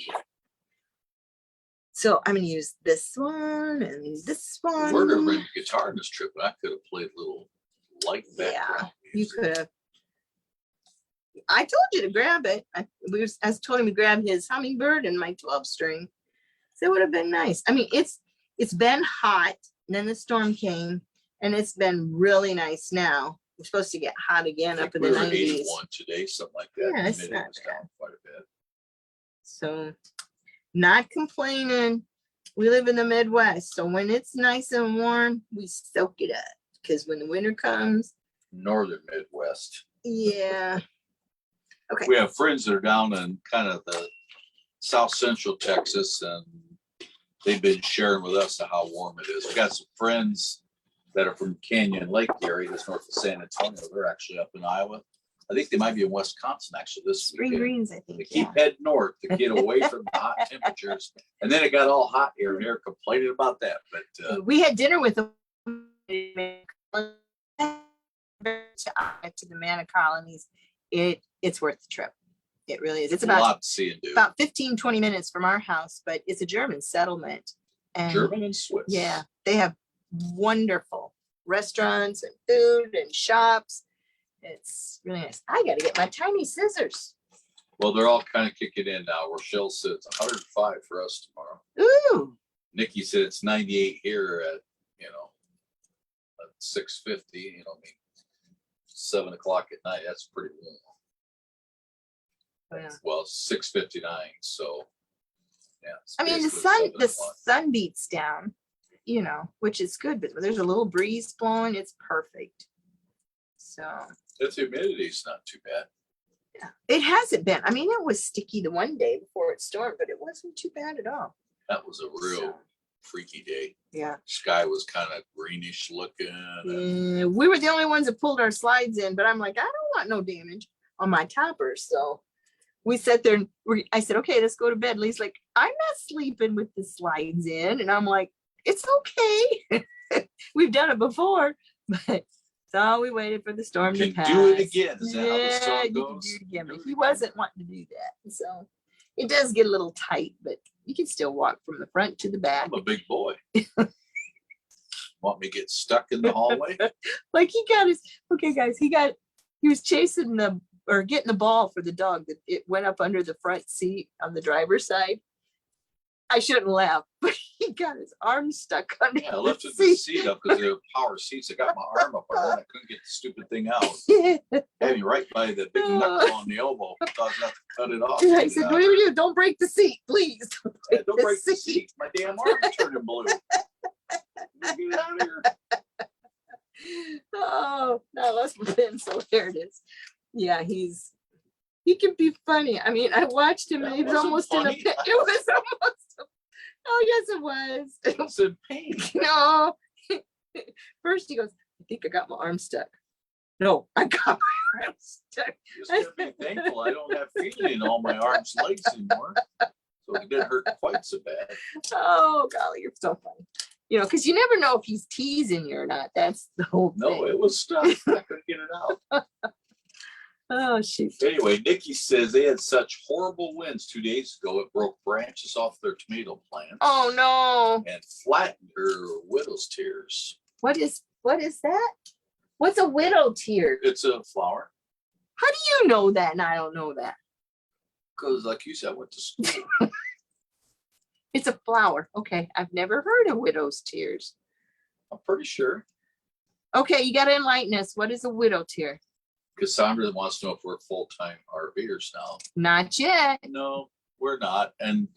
So I'm gonna use this one and this one. We're gonna bring the guitar in this trip, but I could have played a little light background. You music. could have. I told you to grab it. I was told him to grab his hummingbird and my 12 string. So it would have been nice. I mean, it's been hot. And then the storm came And it's been really nice now. We're supposed to get hot again I up think in we the were at 90s. 81 today, something like that. Yeah, it's Humidity not was bad. down quite a bit. So not complaining. We live in the Midwest. So when it's nice and warm, we soak it up. Because when the winter comes, Northern Midwest. yeah. Okay. We have friends that are down in kind of the South Central Texas, and they've been sharing with us how warm it is. We got some friends that are from Canyon Lake area, that's north of San Antonio. They're actually up in Iowa. I think they might be in Wisconsin actually this Spring weekend. greens, I They think. keep heading north to get away from the hot temperatures. And then it got all hot here, and they're complaining about that. But We had dinner with them to the Mana colonies. It's worth the trip. It really is. It's a about lot to see and do. about 15-20 minutes from our house, but it's a German settlement. And German and Swiss. yeah, they have wonderful restaurants and food and shops. It's really nice. I got to get my tiny scissors. Well, they're all kind of kicking in now. Rochelle said it's 105 for us tomorrow. Ooh, Nikki said it's 98 here at, at 6:50, I mean, 7 o'clock at night. That's pretty warm. yeah. Well, 6:59. So, yeah. it's I mean, basically 7 the o'clock. sun beats down, which is good, but there's a little breeze blowing. It's perfect. So The humidity's not too bad. yeah, it hasn't been. I mean, it was sticky the one day before it stormed, but it wasn't too bad at all. That was a real So, freaky day. yeah. Sky was kind of greenish looking. And Yeah, we were the only ones that pulled our slides in, but I'm like, I don't want no damage on my toppers. So we sat there and I said, okay, let's go to bed. Lee's like, I'm not sleeping with the slides in. And I'm like, it's okay. We've done it before, but so we waited for the storm to you pass. can do it again. Is that how the Yeah, song you can goes? do it again, but Do he it wasn't wanting to do that. So it does get a little tight, but you can still walk from the front to the back. I'm a big boy. Want me to get stuck in the hallway? Like okay guys, he was chasing getting the ball for the dog that it went up under the front seat on the driver's side. I shouldn't laugh, but he got his arm stuck under Yeah, I the lifted the seat. seat up because they're power seats. I got my arm up there and I couldn't get the stupid thing out. Had me right by the big knuckle on the elbow. I thought I was going to cut it off. I said, whatever you do, don't break the seat, please. Yeah, don't break the seat. My damn arm's turning blue. Get out of here. Oh, no, that's been so there it is. Yeah, he can be funny. I mean, I watched him and he was That almost wasn't in a funny. pit. It was almost oh yes it was. I was in pain. No. First he goes, I think I got my arm stuck. No, I got my arm stuck. Just gotta be thankful I don't have feeling in all my arms and legs anymore. So it didn't hurt quite so bad. Oh golly, you're so funny. Because you never know if he's teasing you or not. That's the whole thing. No, it was stuck. I couldn't get it out. Oh shoot. Anyway, Nikki says they had such horrible winds 2 days ago. It broke branches off their tomato plants. Oh no. And flattened her widow's tears. What is that? What's a widow tear? It's a flower. How do you know that and I don't know that? Because like you said, I went to school. It's a flower. Okay. I've never heard of widow's tears. I'm pretty sure. Okay, you gotta enlighten us. What is a widow tear? Cassandra wants to know if we're full-time RVers now. Not yet. No, we're not. And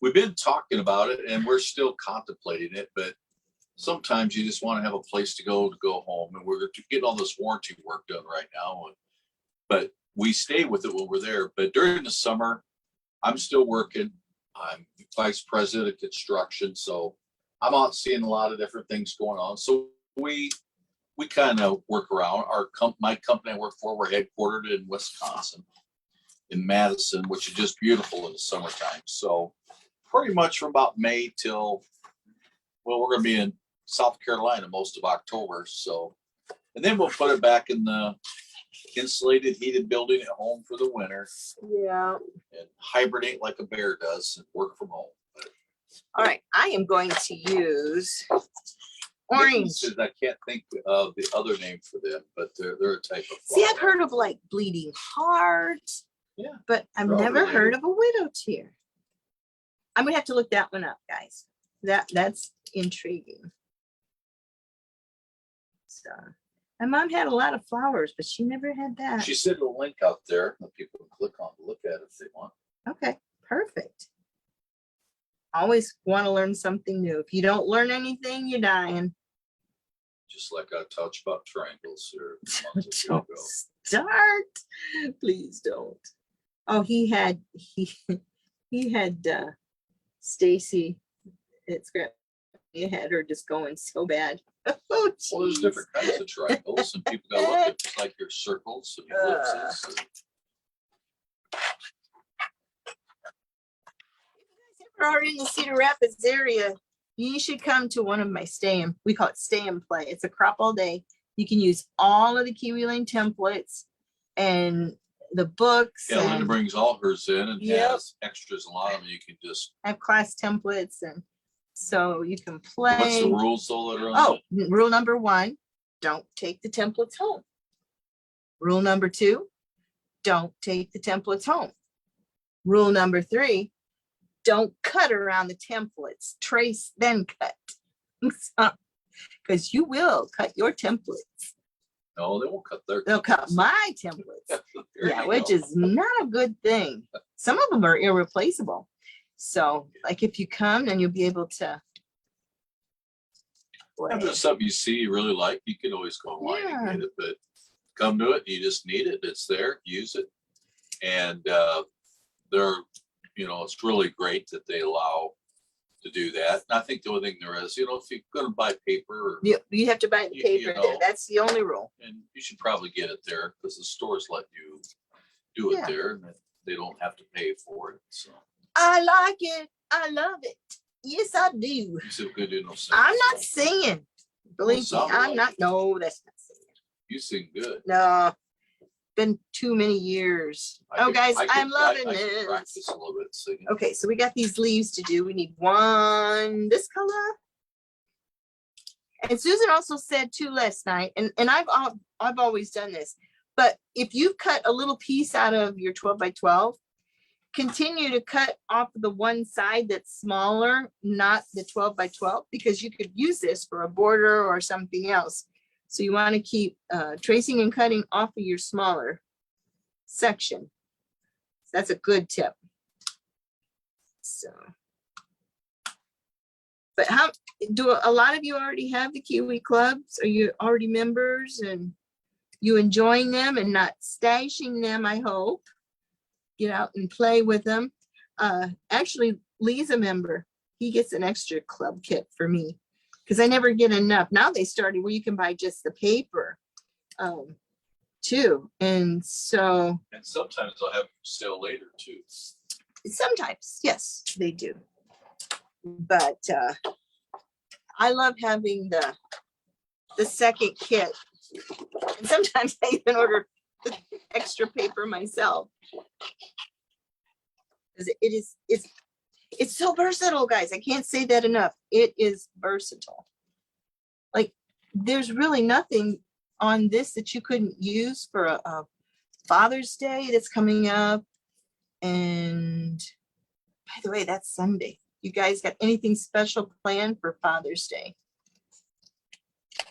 we've been talking about it and we're still contemplating it, but sometimes you just want to have a place to go home. And we're getting all this warranty work done right now. But we stay with it when we're there. But during the summer, I'm still working. I'm vice president of construction. So I'm out seeing a lot of different things going on. So we kind of work around. My company I work for, we're headquartered in Wisconsin, in Madison, which is just beautiful in the summertime. So pretty much from about May till, well, we're going to be in South Carolina most of October. So, and then we'll put it back in the insulated, heated building at home for the winter. Yeah. And hibernate like a bear does and work from home. All right. I am going to use Nikki orange. says I can't think of the other name for them, but they're a type of See, flower. I've heard of like bleeding heart. Yeah. But I've They're all never related. heard of a widow tear. I'm gonna have to look that one up, guys. That's intriguing. my mom had a lot of flowers, but she never had that. She sent a link out there that people can click on to look at it if they want. Okay, perfect. Always want to learn something new. If you don't learn anything, you're dying. Just like I talked about triangles here a month or two Don't ago. start. Please don't. Oh, he had Stacy at Scrap. He had her just going so bad. Oh, Well, there's geez. different kinds of triangles, and people gotta look at just like there's circles and ellipses. And If you guys are in the Cedar Rapids area, you should come to one of my we call it stay and play. It's a crop all day. You can use all of the Kiwi Lane templates and the books. yeah, Linda and brings all hers in and Yep. has extras. A lot of them you can just. have class templates, and so you can What's the play. rules though that are on Oh, it? rule number 1, don't take the templates home. Rule number 2, don't take the templates home. Rule number 3, don't cut around the templates. Trace, then cut. Because you will cut your templates. No, they won't cut their. They'll cut my templates. There Yeah, you which go. is not a good thing. Some of them are irreplaceable. So like if you come, then you'll be able to. If it's something you see you really like, you can always go online and Yeah. get it, but come to it, you just need it, it's there, use it. And they're, it's really great that they allow to do that. And I think the only thing there is, if you're gonna buy paper, You have to buy the You paper know. there. That's the only rule. and you should probably get it there, because the stores let you do it Yeah. there, and they don't have to pay for it, so. I like it. I love it. Yes, I do. You said good in those. I'm not singing. Believe me, sounded I'm like not. it. No, that's not singing. You sing good. No, been too many years. Oh, guys, I'm loving I can this. practice a little bit singing. Okay, so we got these leaves to do. We need one this color. And Susan also said too last night, and I've always done this, but if you cut a little piece out of your 12 by 12, continue to cut off the one side that's smaller, not the 12 by 12, because you could use this for a border or something else. So you want to keep tracing and cutting off of your smaller section. That's a good tip. So, but how do a lot of you already have the Kiwi clubs? Are you already members and you enjoying them and not stashing them? I hope. Get out and play with them. Actually, Lee's a member. He gets an extra club kit for me because I never get enough. Now they started where you can buy just the paper too. And so And sometimes they'll have sale later too. sometimes, yes, they do. But I love having the second kit. And sometimes I even order the extra paper myself. It's so versatile, guys. I can't say that enough. It is versatile. Like there's really nothing on this that you couldn't use for a Father's Day that's coming up. And by the way, that's Sunday. You guys got anything special planned for Father's Day?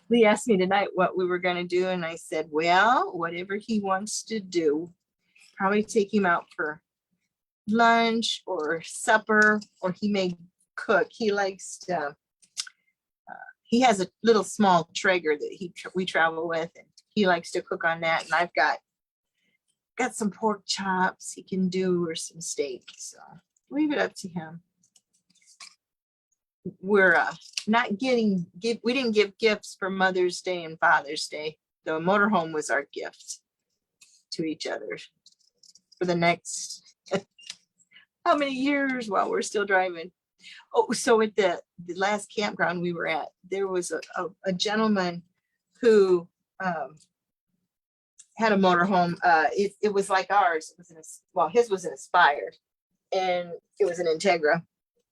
Lee asked me tonight what we were going to do, and I said, well, whatever he wants to do. Probably take him out for lunch or supper, or he may cook. He likes to, he has a little small Traeger that we travel with, and he likes to cook on that. And I've got some pork chops he can do, or some steak. So leave it up to him. We're not we didn't give gifts for Mother's Day and Father's Day. The motorhome was our gift to each other for the next how many years while we're still driving. Oh, so at the last campground we were at, there was a gentleman who had a motorhome. It was like ours. It was his was an Aspire, and it was an Integra,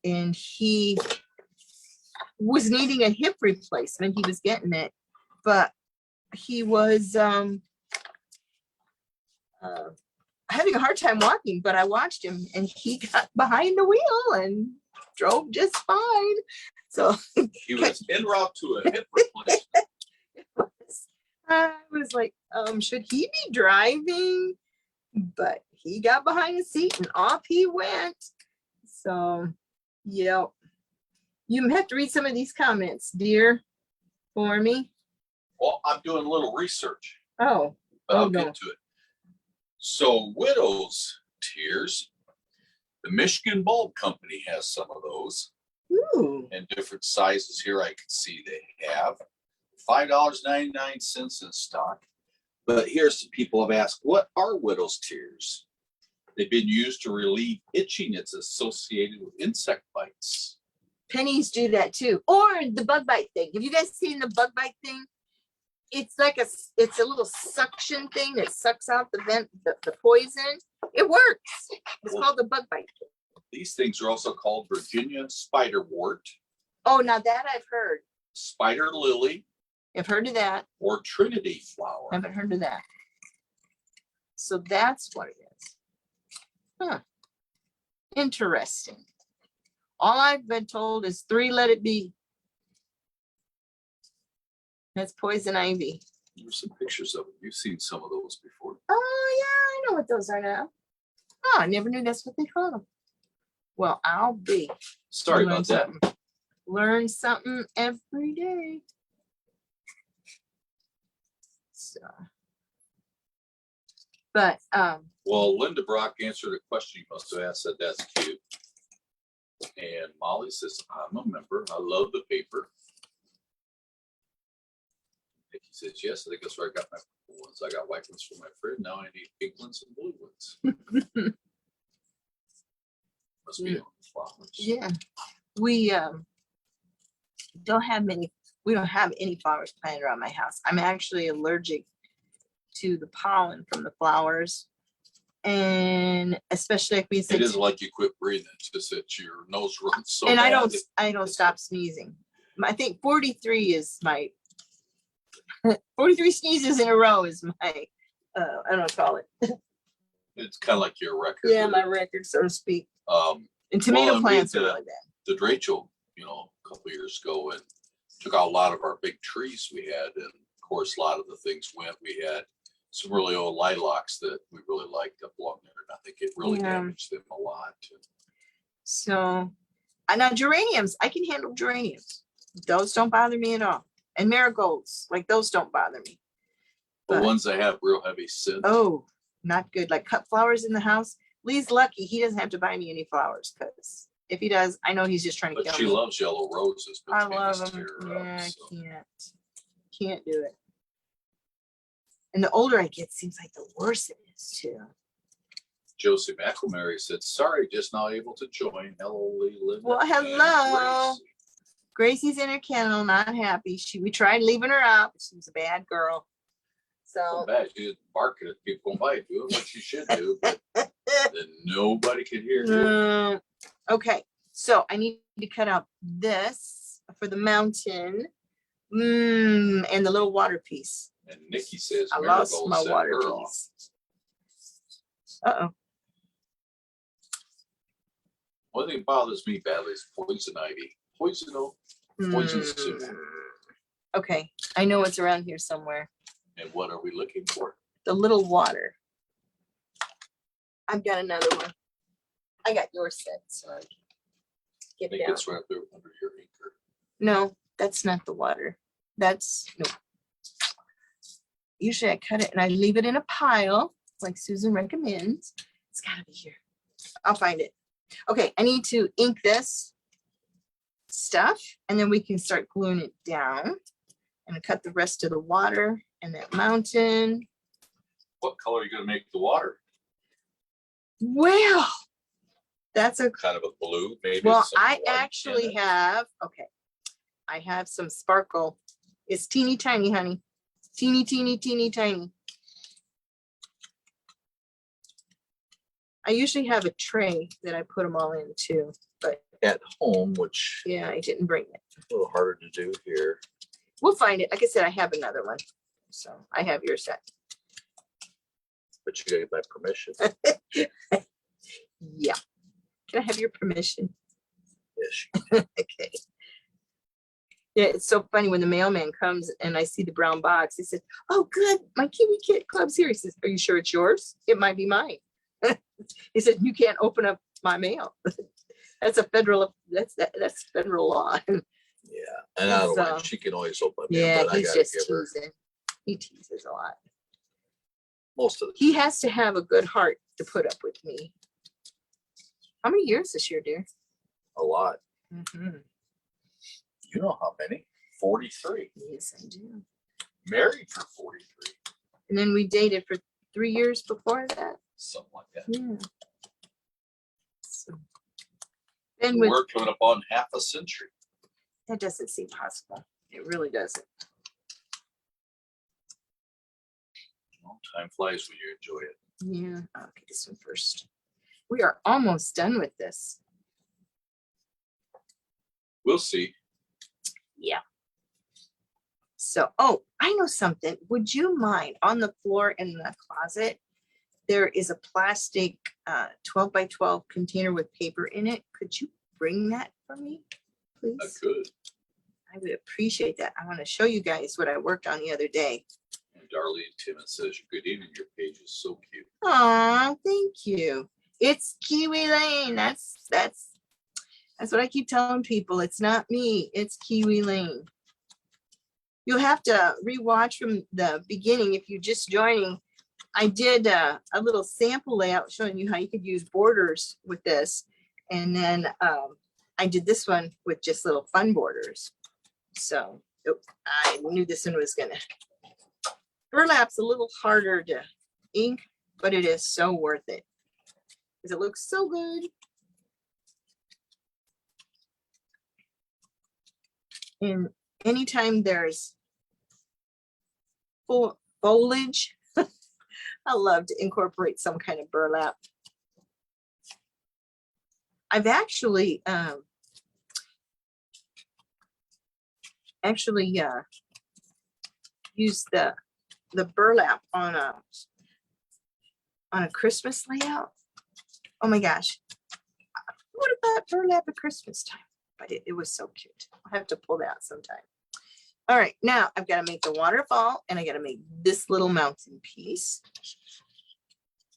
and he was needing a hip replacement. He was getting it, but he was having a hard time walking. But I watched him, and he got behind the wheel and drove just fine. So He was en route to a hip replacement. I was like, should he be driving? But he got behind the seat and off he went. So, yeah. You have to read some of these comments, dear, for me. Well, I'm doing a little research, Oh, but I'll no. get to it. So widow's tears, the Michigan Bulb Company has some of those Ooh. in different sizes. Here I can see they have $5.99 in stock. But here's some people have asked, what are widow's tears? They've been used to relieve itching. It's associated with insect bites. Pennies do that too. Or the bug bite thing. Have you guys seen the bug bite thing? It's like it's a little suction thing that sucks out the poison. It works. It's called the bug bite thing. These things are also called Virginia spiderwort, Oh, now that I've heard. spider lily, I've heard of that. or Trinity flower. I haven't heard of that. So that's what it is. Huh. Interesting. All I've been told is 3 let it be. That's poison ivy. There's some pictures of them. You've seen some of those before. Oh, yeah, I know what those are now. Oh, I never knew that's what they call them. Well, I'll be. Sorry about that. Learn something every day. So, but Well, Linda Brock answered a question you must have asked. Said that's cute. And Molly says, I'm a member. I love the paper. Nikki says, yes, I think that's where I got my purple ones. I got white ones for my friend. Now I need pink ones and blue ones. Must be on the flowers. yeah, we don't have many. We don't have any flowers planted around my house. I'm actually allergic to the pollen from the flowers, and especially like we said. It isn't like you quit breathing. It's just that your nose runs so And bad. I don't stop sneezing. I think 43 is my 43 sneezes in a row is my I don't know what to call it. It's kind of like your record. Yeah, my record, so to speak. And tomato and plants we are had, really bad. Did Rachel, a couple of years ago, and took out a lot of our big trees we had, and of course a lot of the things went. We had some really old lilacs that we really liked up along there, and I think it really damaged them a lot. So, now geraniums, I can handle geraniums. Those don't bother me at all. And marigolds, like those don't bother me. The ones that have real heavy scent. Oh, not good. Like cut flowers in the house. Lee's lucky he doesn't have to buy me any flowers, because if he does, I know he's just trying to But kill she me. loves yellow roses. But I Tammy's love them. tear her up, Yeah, so. I can't do it. And the older I get, seems like the worse it is too. Josie McElmary said, sorry, just not able to join. Hello, Lee, Linda, Well, and hello. Gracie. Gracie's in her kennel, not happy. We tried leaving her out, but she was a bad girl. So So bad. She didn't bark at people going by, doing what she should do, but then nobody could hear her. Okay, so I need to cut out this for the mountain, and the little water piece. And Nikki says, I lost Marigold my set water her off. piece. Uh-oh. One thing bothers me badly is poison ivy. Poison oak, poison's too. Okay, I know it's around here somewhere. And what are we looking for? The little water. I've got another one. I got yours set, so I can I get think it out. it's right there under your anchor. No, that's not the water. That's no. Usually I cut it and I leave it in a pile, like Susan recommends. It's gotta be here. I'll find it. Okay, I need to ink this stuff, and then we can start gluing it down. And cut the rest of the water and that mountain. What color are you going to make the water? Well, that's a Kind of a blue, maybe. well. some I white in actually it. have. Okay, I have some sparkle. It's teeny tiny, honey. Teeny, teeny, teeny, tiny. I usually have a tray that I put them all in too, but At home, which yeah, I didn't bring it. is a little harder to do here. We'll find it. Like I said, I have another one, so I have your set. But you got to get my permission. Yeah. Can I have your permission? Yes. Okay. Yeah, it's so funny when the mailman comes and I see the brown box. He said, "Oh, good, my Kiwi Kit Club's here." He says, "Are you sure it's yours? It might be mine." He said, "You can't open up my mail." That's that's federal law. Yeah, and I don't So, mind. She can always open it, Yeah, but I he's gotta just give her teasing. He teases a lot. most of the He has to have a good heart to put up with me. How many years this year, dear? a lot. Mm-hmm. You know how many? 43. Yes, I do. Married for 43. And then we dated for 3 years before that. Something like that. Yeah. So, and with, We're coming up on half a century. that doesn't seem possible. It really doesn't. Well, time flies when you enjoy it. Yeah. I'll get this one first. We are almost done with this. We'll see. Yeah. So, oh, I know something. Would you mind on the floor in the closet? There is a plastic 12 by 12 container with paper in it. Could you bring that for me, I please? could. I would appreciate that. I want to show you guys what I worked on the other day. And Darlene Timmons says, "Good evening. Your page is so cute." Aw, thank you. It's Kiwi Lane. That's what I keep telling people. It's not me. It's Kiwi Lane. You'll have to rewatch from the beginning if you're just joining. I did a little sample layout showing you how you could use borders with this. And then I did this one with just little fun borders. So I knew this one was gonna. Burlap's a little harder to ink, but it is so worth it because it looks so good. And anytime there's foliage, I love to incorporate some kind of burlap. I've actually used the burlap on a Christmas layout. Oh my gosh. What about burlap at Christmas time? But it was so cute. I'll have to pull that out sometime. All right, now I've got to make the waterfall and I got to make this little mountain piece.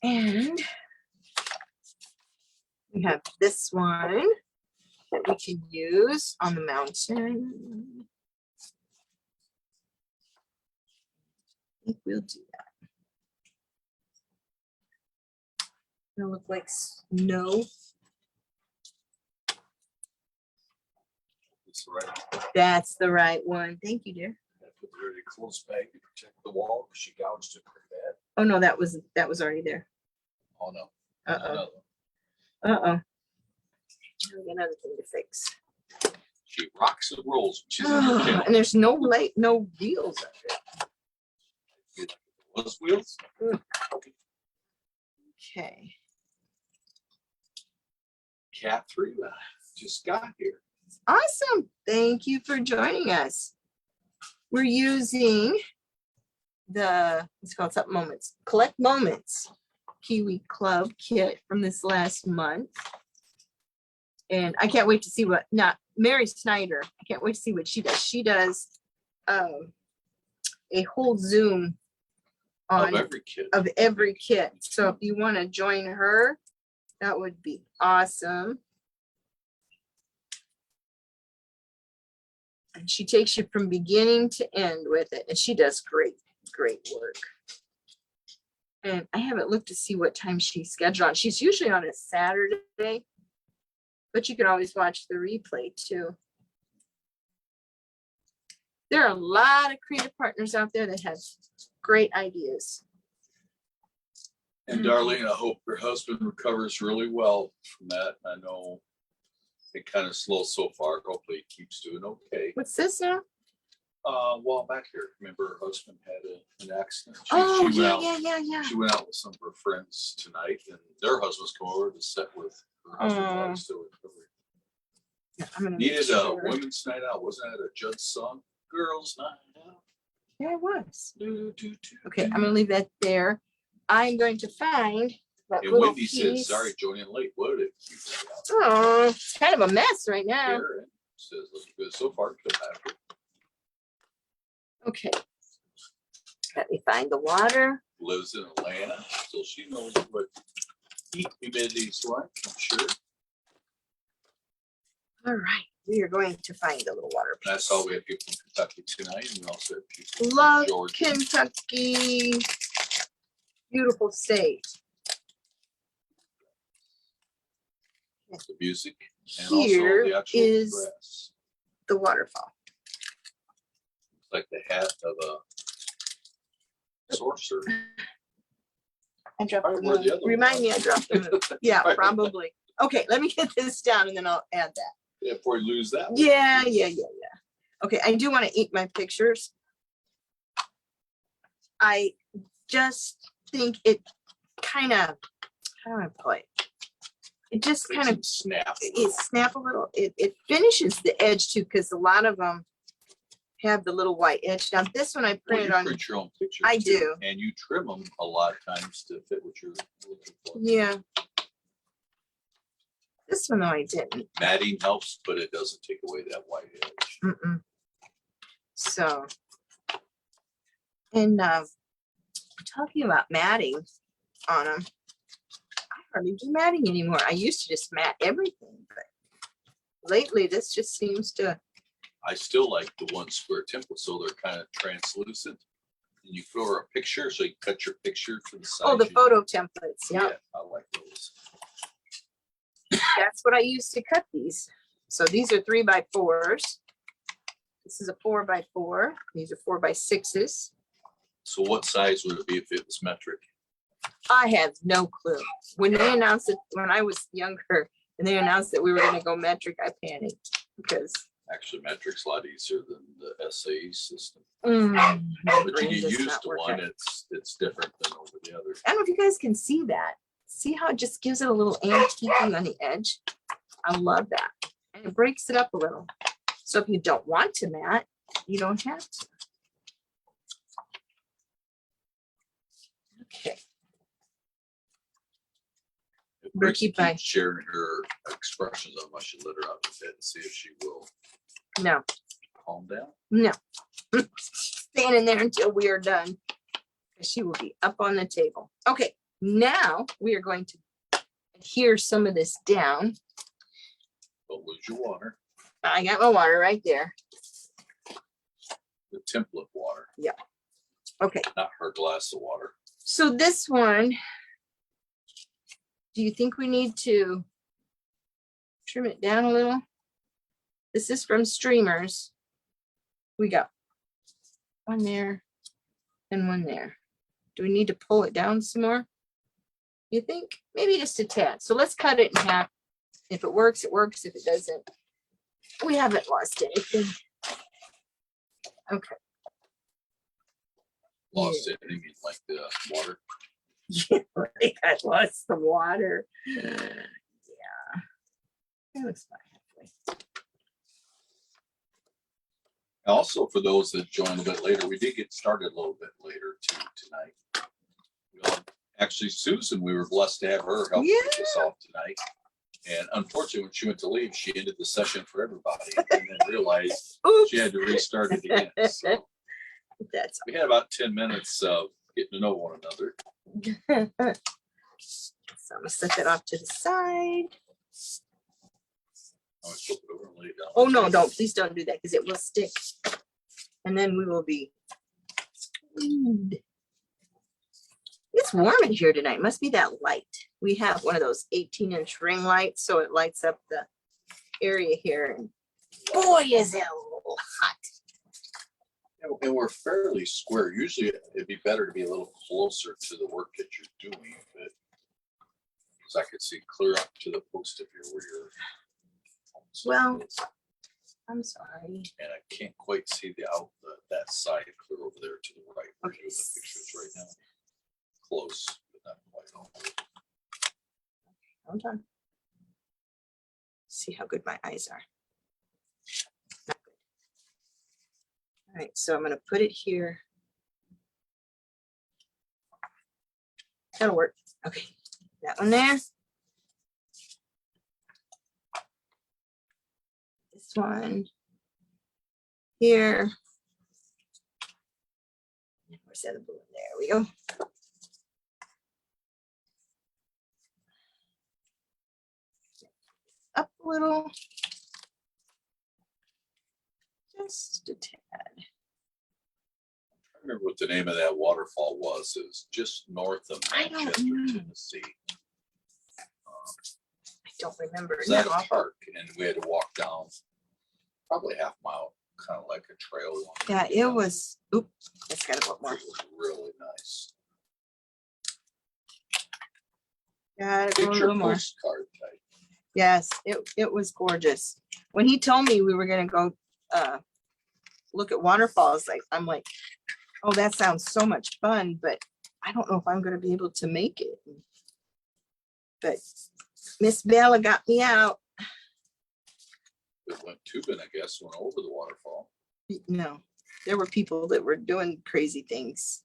And we have this one that we can use on the mountain. I think we'll do that. It'll look like snow. That's right. That's the right one. Thank you, dear. I put the very close bag to protect the wall because she gouged it pretty bad. Oh no, that was already there. Oh no. Uh-oh. Uh-oh. Another thing to fix. She rocks and rolls. She's in her tail. And there's no wheels up there. Those wheels? Okay. Catherine just got here. Awesome. Thank you for joining us. We're using it's called something Moments. Collect Moments Kiwi Club Kit from this last month. And I can't wait to see Mary Snyder. I can't wait to see what she does. She does a whole Zoom on Of every kid. So if you want to join her, that would be awesome. And she takes you from beginning to end with it. And she does great work. And I haven't looked to see what time she's scheduled on. She's usually on a Saturday, but you can always watch the replay too. There are a lot of creative partners out there that have great ideas. And Darlene, I hope her husband recovers really well from that. I know it kind of slow so far. Hopefully he keeps doing okay. What's this now? Well, back here, remember her husband had an accident. Yeah. She went out with some of her friends tonight, and their husbands come over to sit with her husband while he's still recovering. Yeah, I'm gonna Needed make a sure. women's night out. Wasn't that a Judd song? Girls' night out. Yeah, it was. Do, do, do, Okay, do. I'm gonna leave that there. I'm going to find that And little Wendy piece. says, "Sorry, joining late. What did it keep that out Oh, kind of a mess right now. there?" And says, "Looking good so far. Come back." Okay. Let me find the water. Lives in Atlanta, so she knows what heat humidity is like, I'm sure. All right. We are going to find the little water And I piece. saw we have people from Kentucky tonight, and we also have people from Love Georgia. Kentucky. Beautiful state. The music and Here also the actual is dress. the waterfall. It's like the hat of a sorcerer. I dropped Probably the where moon. the other one Remind me I was. dropped the moon. Yeah, Right. probably. Okay, let me get this down and then I'll add that. Yeah, before you lose that one. Yeah. Okay, I do want to eat my pictures. I just think it kind of, how do I put it? It just Makes kind of, them snap. it snap a little. It finishes the edge too, because a lot of them have the little white edge. Now this one I Well, printed you on. print your own pictures. I too, do. And you trim them a lot of times to fit what you're looking for. Yeah. This one though I didn't. Matting helps, but it doesn't take away that white edge. Mm-mm. So, and talking about matting on them, I hardly do matting anymore. I used to just mat everything, but lately this just seems to. I still like the one square template, so they're kind of translucent. And you throw a picture, so you cut your picture to the side. Oh, the photo templates. Yeah, I like those. that's what I used to cut these. So these are 3x4s. This is a 4x4. These are 4x6s. So what size would it be if it was metric? I have no clue. When they announced it, when I was younger, and they announced that we were going to go metric, I panicked because Actually, metric's a lot easier than the SAE system. my But you brain get does used not to work one, out. it's different than over the other. I don't know if you guys can see that. See how it just gives it a little antiquing on the edge? I love that. And it breaks it up a little. So if you don't want to mat, you don't have to. Okay. If Ricky, Ricky bye. keeps sharing her expressions, I should let her out of bed and see if she will No, calm down. no. Standing there until we are done. She will be up on the table. Okay, now we are going to adhere some of this down. Don't lose your water. I got my water right there. The template water, Okay, not her glass of water. so this one, do you think we need to trim it down a little? This is from Streamers. We got one there and one there. Do we need to pull it down some more? You think? Maybe just a tad. So let's cut it in half. If it works, it works. If it doesn't, we haven't lost anything. Okay. Lost it, you mean like the water. Yeah, I lost the water. Yeah. It looks fine halfway. Also, for those that joined a bit later, we did get started a little bit later tonight. Actually, Susan, we were blessed to have her help kick us off tonight. And unfortunately, when she went to leave, she ended the session for everybody and then realized Oops. she had to restart it again. So That's we had about 10 minutes of getting to know one another. so I'm gonna set that off to the side. I was flip it over and lay it down. Oh no, don't, please don't do that because it will stick. And then we will be screwed. It's warm in here tonight. Must be that light. We have one of those 18-inch ring lights, so it lights up the area here. And boy, is it a little hot. And we're fairly square. Usually it'd be better to be a little closer to the work that you're doing, but because I could see clear up to the post of here where you're. Well, I'm sorry. And I can't quite see that side clear over there to the right. Where Okay. the pictures right now. Close, but not quite all. Hold on. See how good my eyes are. Not good. All right, so I'm going to put it here. That'll work. Okay, that one there. This one here. Where's the other balloon? There we go. Up a little. Just a tad. I remember what the name of that waterfall was. It was just north of I don't Manchester, know. Tennessee. I don't remember It was at now. a park, and we had to walk down probably half mile, kind of like a trail. Yeah, it was. Oop, it's got to go It more. was really nice. Got to go a Picture little more. postcard type. Yes, it was gorgeous. When he told me we were gonna go look at waterfalls, I'm like, oh, that sounds so much fun, but I don't know if I'm gonna be able to make it. But Miss Bella got me out. It went tubing, I guess, went over the waterfall. No, there were people that were doing crazy things.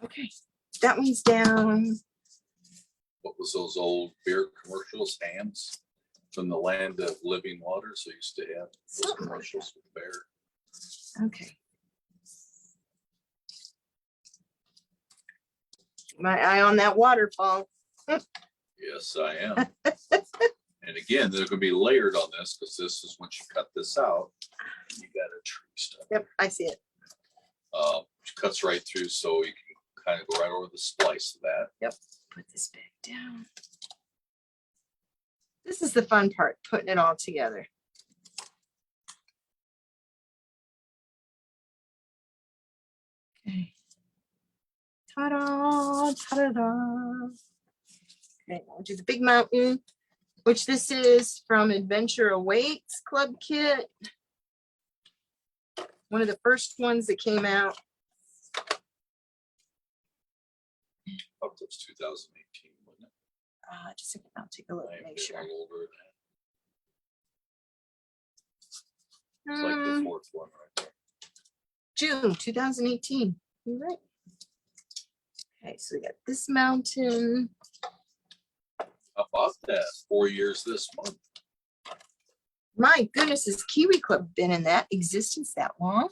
Okay, that one's down. What was those old beer commercials, Hams, from the land of living waters? They used to have those Something like commercials with bear. Okay. My eye on that waterfall. Yes, I am. And again, they're going to be layered on this because this is once you cut this out, you got a tree stuff. Yep, I see it. Which cuts right through, so you can kind of go right over the splice of that. Yep. Put this back down. This is the fun part, putting it all together. Okay. Ta-da, ta-da-da. Okay, I'll do the big mountain, which this is from Adventure Awaits Club Kit. One of the first ones that came out. Up to 2018, wasn't it? Just a second, I'll take a look, Might make be a sure. little older than that. It's like the fourth one right there. June 2018. You're right. Okay, so we got this mountain. How about that? 4 years this month. My goodness, has Kiwi Club been in that existence that long?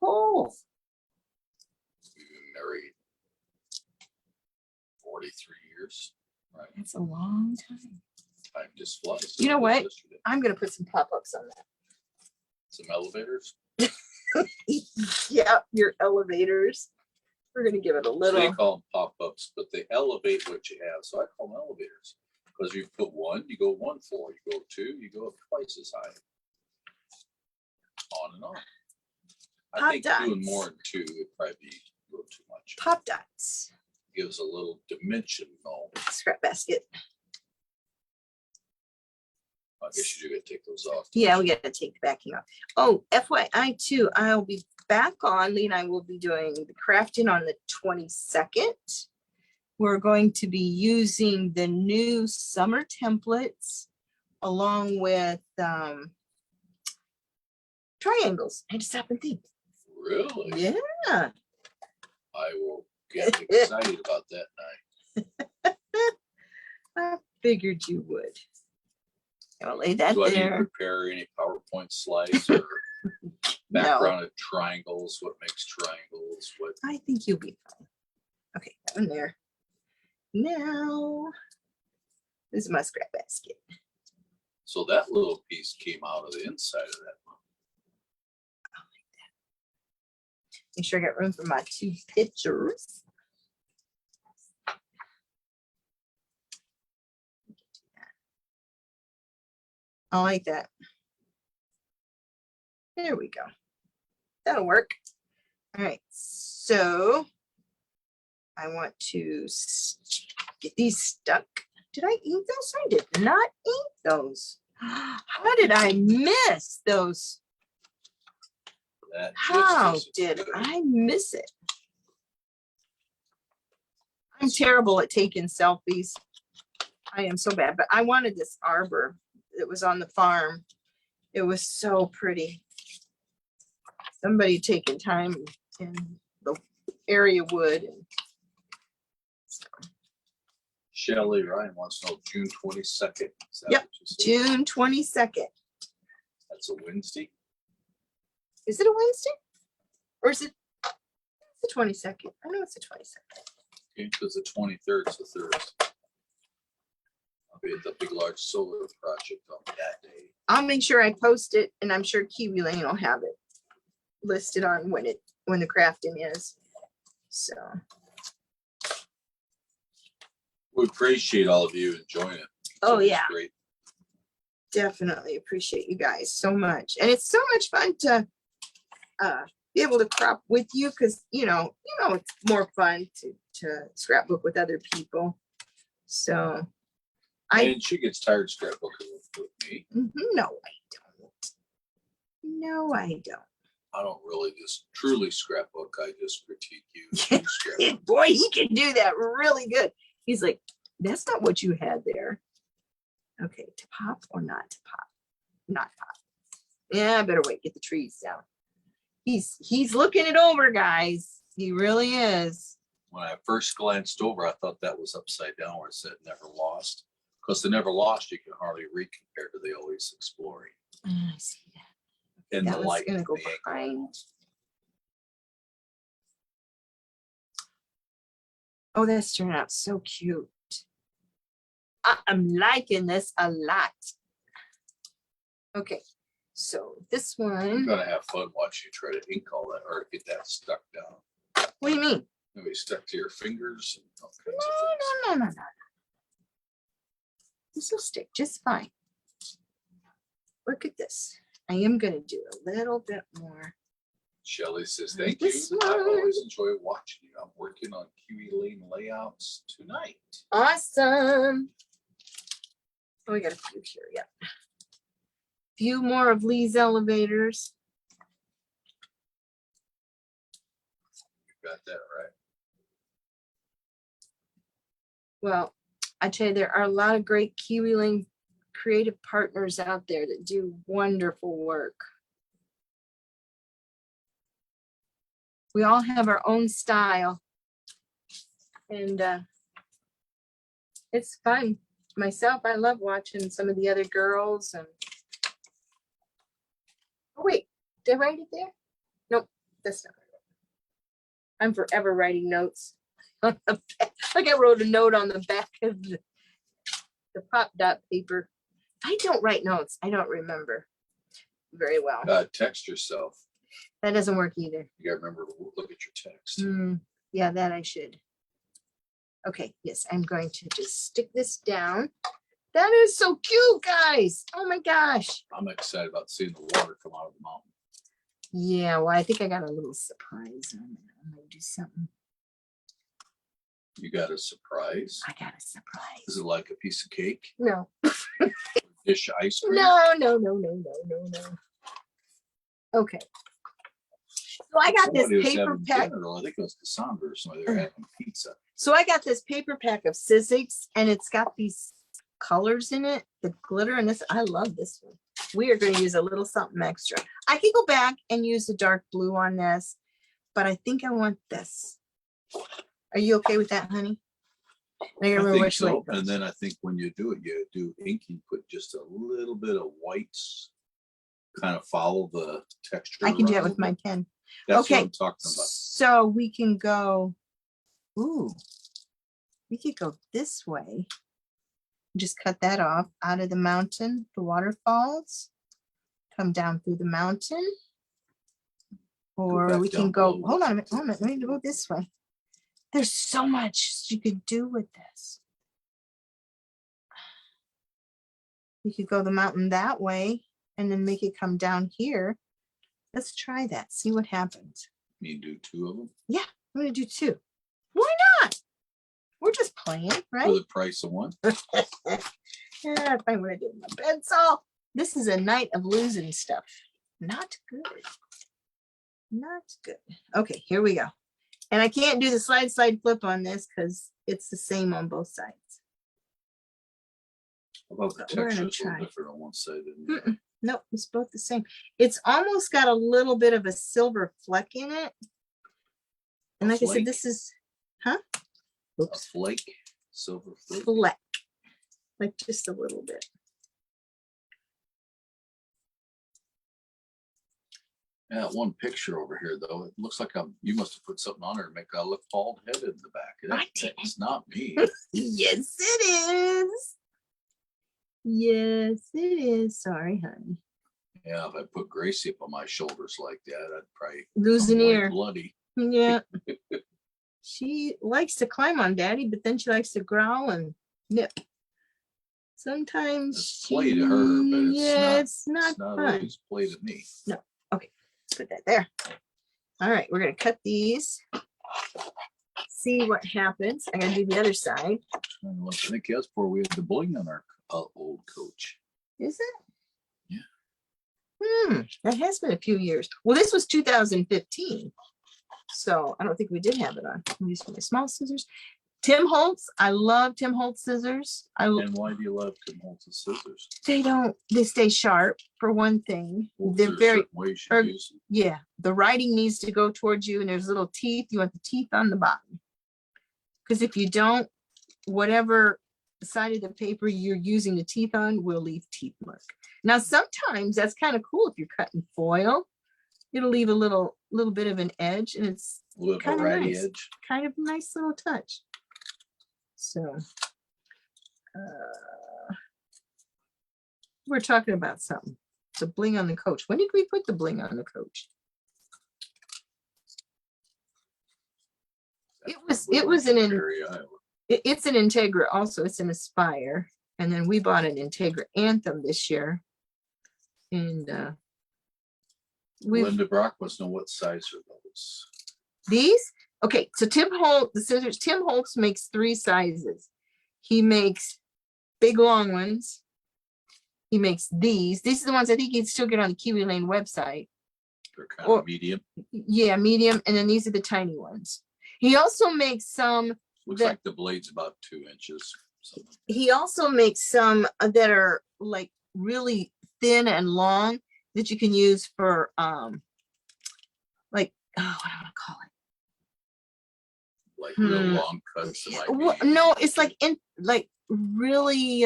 Oh, We've been married 43 years. Right. that's a long time. Time just flies. You know It was what? yesterday. I'm going to put some pop-ups on Some elevators. that. Yeah, your elevators. We're going to give it a They little. call them pop-ups, but they elevate what you have. So I call them elevators. Because you put one, you go one floor. You go two, you go up twice as high. On and on. I Pop think dots. doing more than two would probably be a little too much. Pop dots. Gives a little dimensional. Scrap basket. I guess you do got to take those off. Yeah, we got to take the backing off. Oh, FYI too, I'll be back on. Lee and I will be doing the crafting on the 22nd. We're going to be using the new summer templates along with triangles. I just happened to think. Really? Yeah. I will get excited about that night. I figured you would. I'll lay that Do I need to there. prepare any PowerPoint slides or background of triangles? What makes triangles? What? I think you'll be fine. Okay, that one there. Now, this is my scrap basket. So that little piece came out of the inside of that one. Make sure I got room for my two pictures. I like that. There we go. That'll work. All right, so I want to get these stuck. Did I ink those? I did not ink those. How did I miss those? That just How isn't did good. I miss it? I'm terrible at taking selfies. I am so bad, but I wanted this arbor that was on the farm. It was so pretty. Somebody taking time in the area would. Shelley Ryan wants to know June 22nd. Is that Yep, what you said? June 22nd. That's a Wednesday. Is it a Wednesday? Or is it the 22nd? I know it's the 22nd. Okay, because the 23rd is the Thursday. I'll be at the big large solar project on that day. I'll make sure I post it, and I'm sure Kiwi Lane will have it listed on when the crafting is. So We appreciate all of you enjoying it. It's Oh, always yeah. Great. definitely appreciate you guys so much. And it's so much fun to be able to crop with you, because you know it's more fun to scrapbook with other people. So And she gets tired scrapbooking with me. no, I don't. No, I don't. I don't really just truly scrapbook. I just critique you. as you scrapbook. Boy, he can do that really good. He's like, that's not what you had there. Okay, to pop or not to pop? Not pop. Yeah, I better wait, get the trees down. He's looking it over, guys. He really is. When I first glanced over, I thought that was upside down where it said never lost. Because the never lost, you can hardly read compared to the always exploring. I see that. And That the was light. gonna and go the angle. behind. Oh, that's turned out so cute. I'm liking this a lot. Okay, so this I'm one, gonna have fun watching you try to ink all that or get that stuck down. what do you mean? Maybe stuck to your fingers and all No, kinds of things. no. This will stick just fine. Look at this. I am gonna do a little bit more. Shelley says, thank This you. I one. always enjoy watching you. I'm working on Kiwi Lane layouts tonight. Awesome. Oh, we got a few here, yeah. Few more of Lee's elevators. You got that right. Well, I tell you, there are a lot of great Kiwi Lane creative partners out there that do wonderful work. We all have our own style, and it's fun. Myself, I love watching some of the other girls. And oh wait, did I write it there? Nope, that's not right. I'm forever writing notes on the back. Like I wrote a note on the back of the pop dot paper. I don't write notes. I don't remember very well. Text yourself. That doesn't work either. You gotta remember to look at your text. Yeah, that I should. Okay, yes, I'm going to just stick this down. That is so cute, guys. Oh my gosh. I'm excited about seeing the water come out of the mountain. Yeah, well, I think I got a little surprise on it. I'm gonna do something. You got a surprise? I got a surprise. Is it like a piece of cake? No. Dish of ice cream? No. Okay. So I got this Somebody was paper having pack. dinner, I think it was Cassandra or somebody. They were having pizza. So I got this paper pack of Sizzix, and it's got these colors in it, the glitter, and this. I love this one. We are going to use a little something extra. I could go back and use the dark blue on this, but I think I want this. Are you okay with that, honey? I I remember think which way so. it goes. And then I think when you do it, you do ink, you put just a little bit of whites, kind of follow the texture. I can do that around with my pen. That's Okay. what I'm talking about. So we can go, ooh, we could go this way. Just cut that off out of the mountain, the waterfalls, come down through the mountain. Or back we down can go, below. hold on a minute, let me go this way. There's so much you could do with this. You could go the mountain that way and then make it come down here. Let's try that, see what happens. You do two of them I'm gonna do two. Why not? We're just playing, for right? the price of one. Yeah, if I would have did my pencil. This is a night of losing stuff. Not good. Not good. Okay, here we go. And I can't do the slide flip on this because it's the same on both sides. About the But we're gonna texture is a little try. different on one side than the other. Nope, it's both the same. It's almost got a little bit of a silver fleck in it. And like I said, flake? this is, huh? A Oops, flake, silver flake. fleck. Like just a little bit. That one picture over here, though, it looks like you must have put something on her to make I look bald headed in the back. That's not me. Yes, it is. Yes, it is. Sorry, honey. Yeah, if I put Gracie up on my shoulders like that, I'd probably Lose come an away ear. bloody. Yeah. She likes to climb on Daddy, but then she likes to growl and nip. Sometimes It's play to her, but it's not fun. always play to me. No. Okay. Put that there. All right. We're going to cut these. See what happens. I got to do the other side. I think that's before we had the bling on our old coach. Is it? Yeah. That has been a few years. Well, this was 2015. So I don't think we did have it on. I'm using my small scissors. Tim Holtz. I love Tim Holtz scissors. And why do you love Tim Holtz's scissors? They stay sharp for one thing. Well, They're very, ways you use them. yeah, the writing needs to go towards you and there's little teeth. You want the teeth on the bottom. Because if you don't, whatever side of the paper you're using the teeth on will leave teeth mark. Now, sometimes that's kind of cool if you're cutting foil. It'll leave a little bit of an edge and it's A little kind of ratty nice. edge. Kind of a nice little touch. So we're talking about something. It's a bling on the coach. When did we put the bling on the coach? It was it's an Integra also. It's an Aspire. And then we bought an Integra Anthem this year. And Linda Brock wants to know what size are those. these? Okay, so Tim Holtz makes 3 sizes. He makes big long ones. He makes these. These are the ones I think you'd still get on the Kiwi Lane website. They're kind of medium. Yeah, medium. And then these are the tiny ones. He also makes some. Looks like the blade's about 2 inches. He also makes some that are like really thin and long that you can use for like, what do I want to call it? Like real long cuts. No, it's like really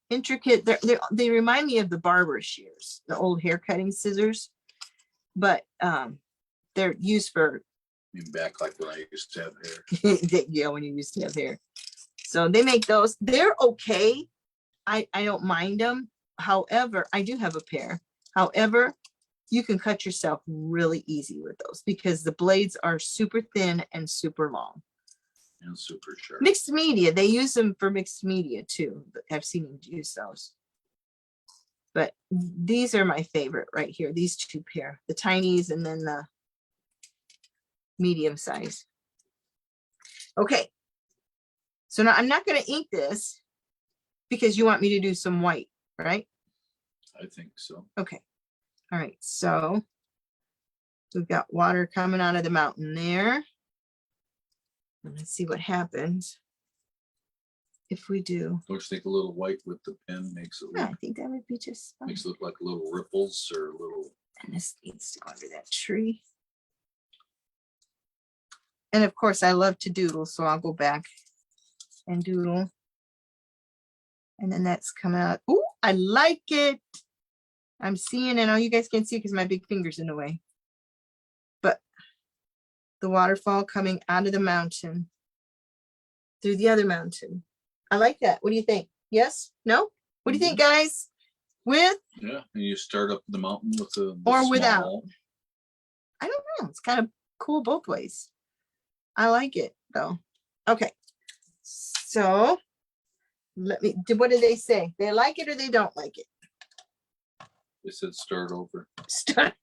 intricate. They remind me of the barber shears, the old hair cutting scissors, but they're used for back like when I used to have hair. yeah, when you used to have hair. So they make those. They're okay. I don't mind them. However, I do have a pair. However, you can cut yourself really easy with those because the blades are super thin and super long. And super sharp. Mixed media. They use them for mixed media too. I've seen them use those. But these are my favorite right here. These 2 pair. The tinies and then the medium size. Okay. So now I'm not going to ink this because you want me to do some white, right? I think so. Okay. All right. So we've got water coming out of the mountain there. And let's see what happens if we do. Don't you think a little white with the pen makes it Yeah, look, I think that would be just fine. makes it look like little ripples or little. And this needs to go under that tree. And of course, I love to doodle, so I'll go back and doodle. And then that's coming out. Oh, I like it. I'm seeing, and all you guys can't see because my big finger's in the way. But the waterfall coming out of the mountain through the other mountain. I like that. What do you think? Yes? No? What do you think, guys? With? Yeah, and you start up the mountain with the Or without. small. I don't know. It's kind of cool both ways. I like it though. Okay. So what did they say? They like it or they don't like it? They said start over. Start.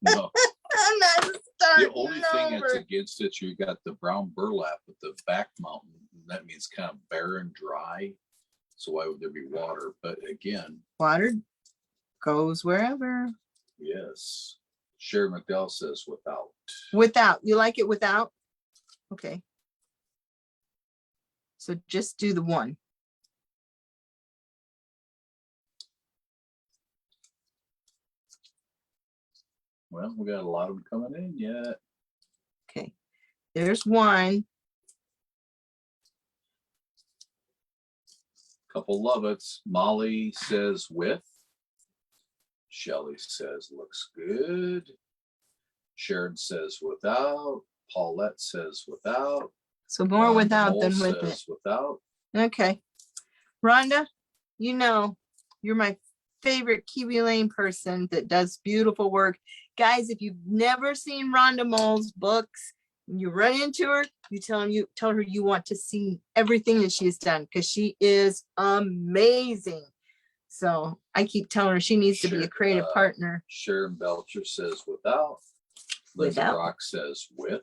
No. I'm not starting The only thing that's over. against it, you got the brown burlap with the back mountain. That means kind of barren, dry. So why would there be water? But again, Water goes wherever. yes. Sherry McDowell says without. Without. You like it without? Okay. So just do the one. Well, we got a lot of them coming in yet. Okay. There's one. Couple love it's. Molly says with. Shelley says looks good. Sharon says without. Paulette says without. So more Rhonda without than Mole with it. says without. Okay. Rhonda, you know, you're my favorite Kiwi Lane person that does beautiful work. Guys, if you've never seen Rhonda Mole's books, you run into her, you tell her you want to see everything that she has done because she is amazing. So I keep telling her she needs to be a creative partner. Sharon Belcher says without. Linda Without. Rock says with.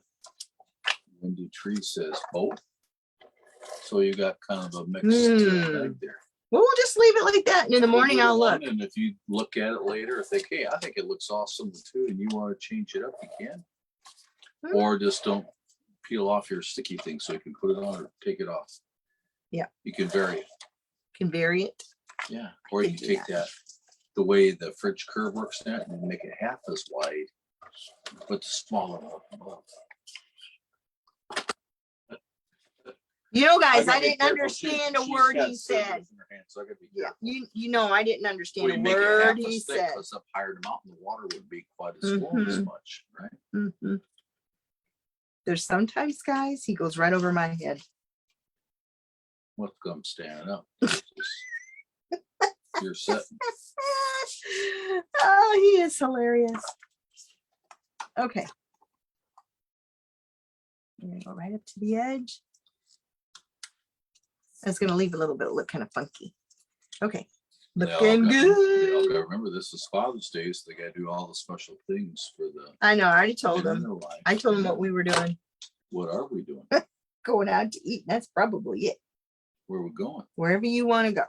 Wendy Tree says both. So you got kind of a mixed bag there. Well, we'll just leave it like that. And in the We'll morning, do the I'll one, look. And if you look at it later, think, hey, I think it looks awesome too, and you want to change it up, you can. Or just don't peel off your sticky thing so you can put it on or take it off. Yeah. You can vary it. Can vary it. Yeah. Or you can take that, the way the French curve works now, and make it half as wide, but the smaller one above. You know, guys, gotta I be didn't careful. understand a She's word got he scissors said. in her hand, so I gotta be Yeah, careful. you know, I didn't Well, understand you a make it half word as he thick said. because up higher in the mountain, the water wouldn't be quite as flowing as much, right? Mhm. There's sometimes, guys, he goes right over my head. What comes standing up? You're sitting. Oh, he is hilarious. Okay. I'm gonna go right up to the edge. I was gonna leave a little bit, look kind of funky. Okay, They all looking got- They all good. gotta remember, this is Father's Day, so they gotta do all the special things for the I know, I already told men in him. their life. I told him what we were doing. What are we doing? Going out to eat. That's probably it. Where are we going? Wherever you want to go.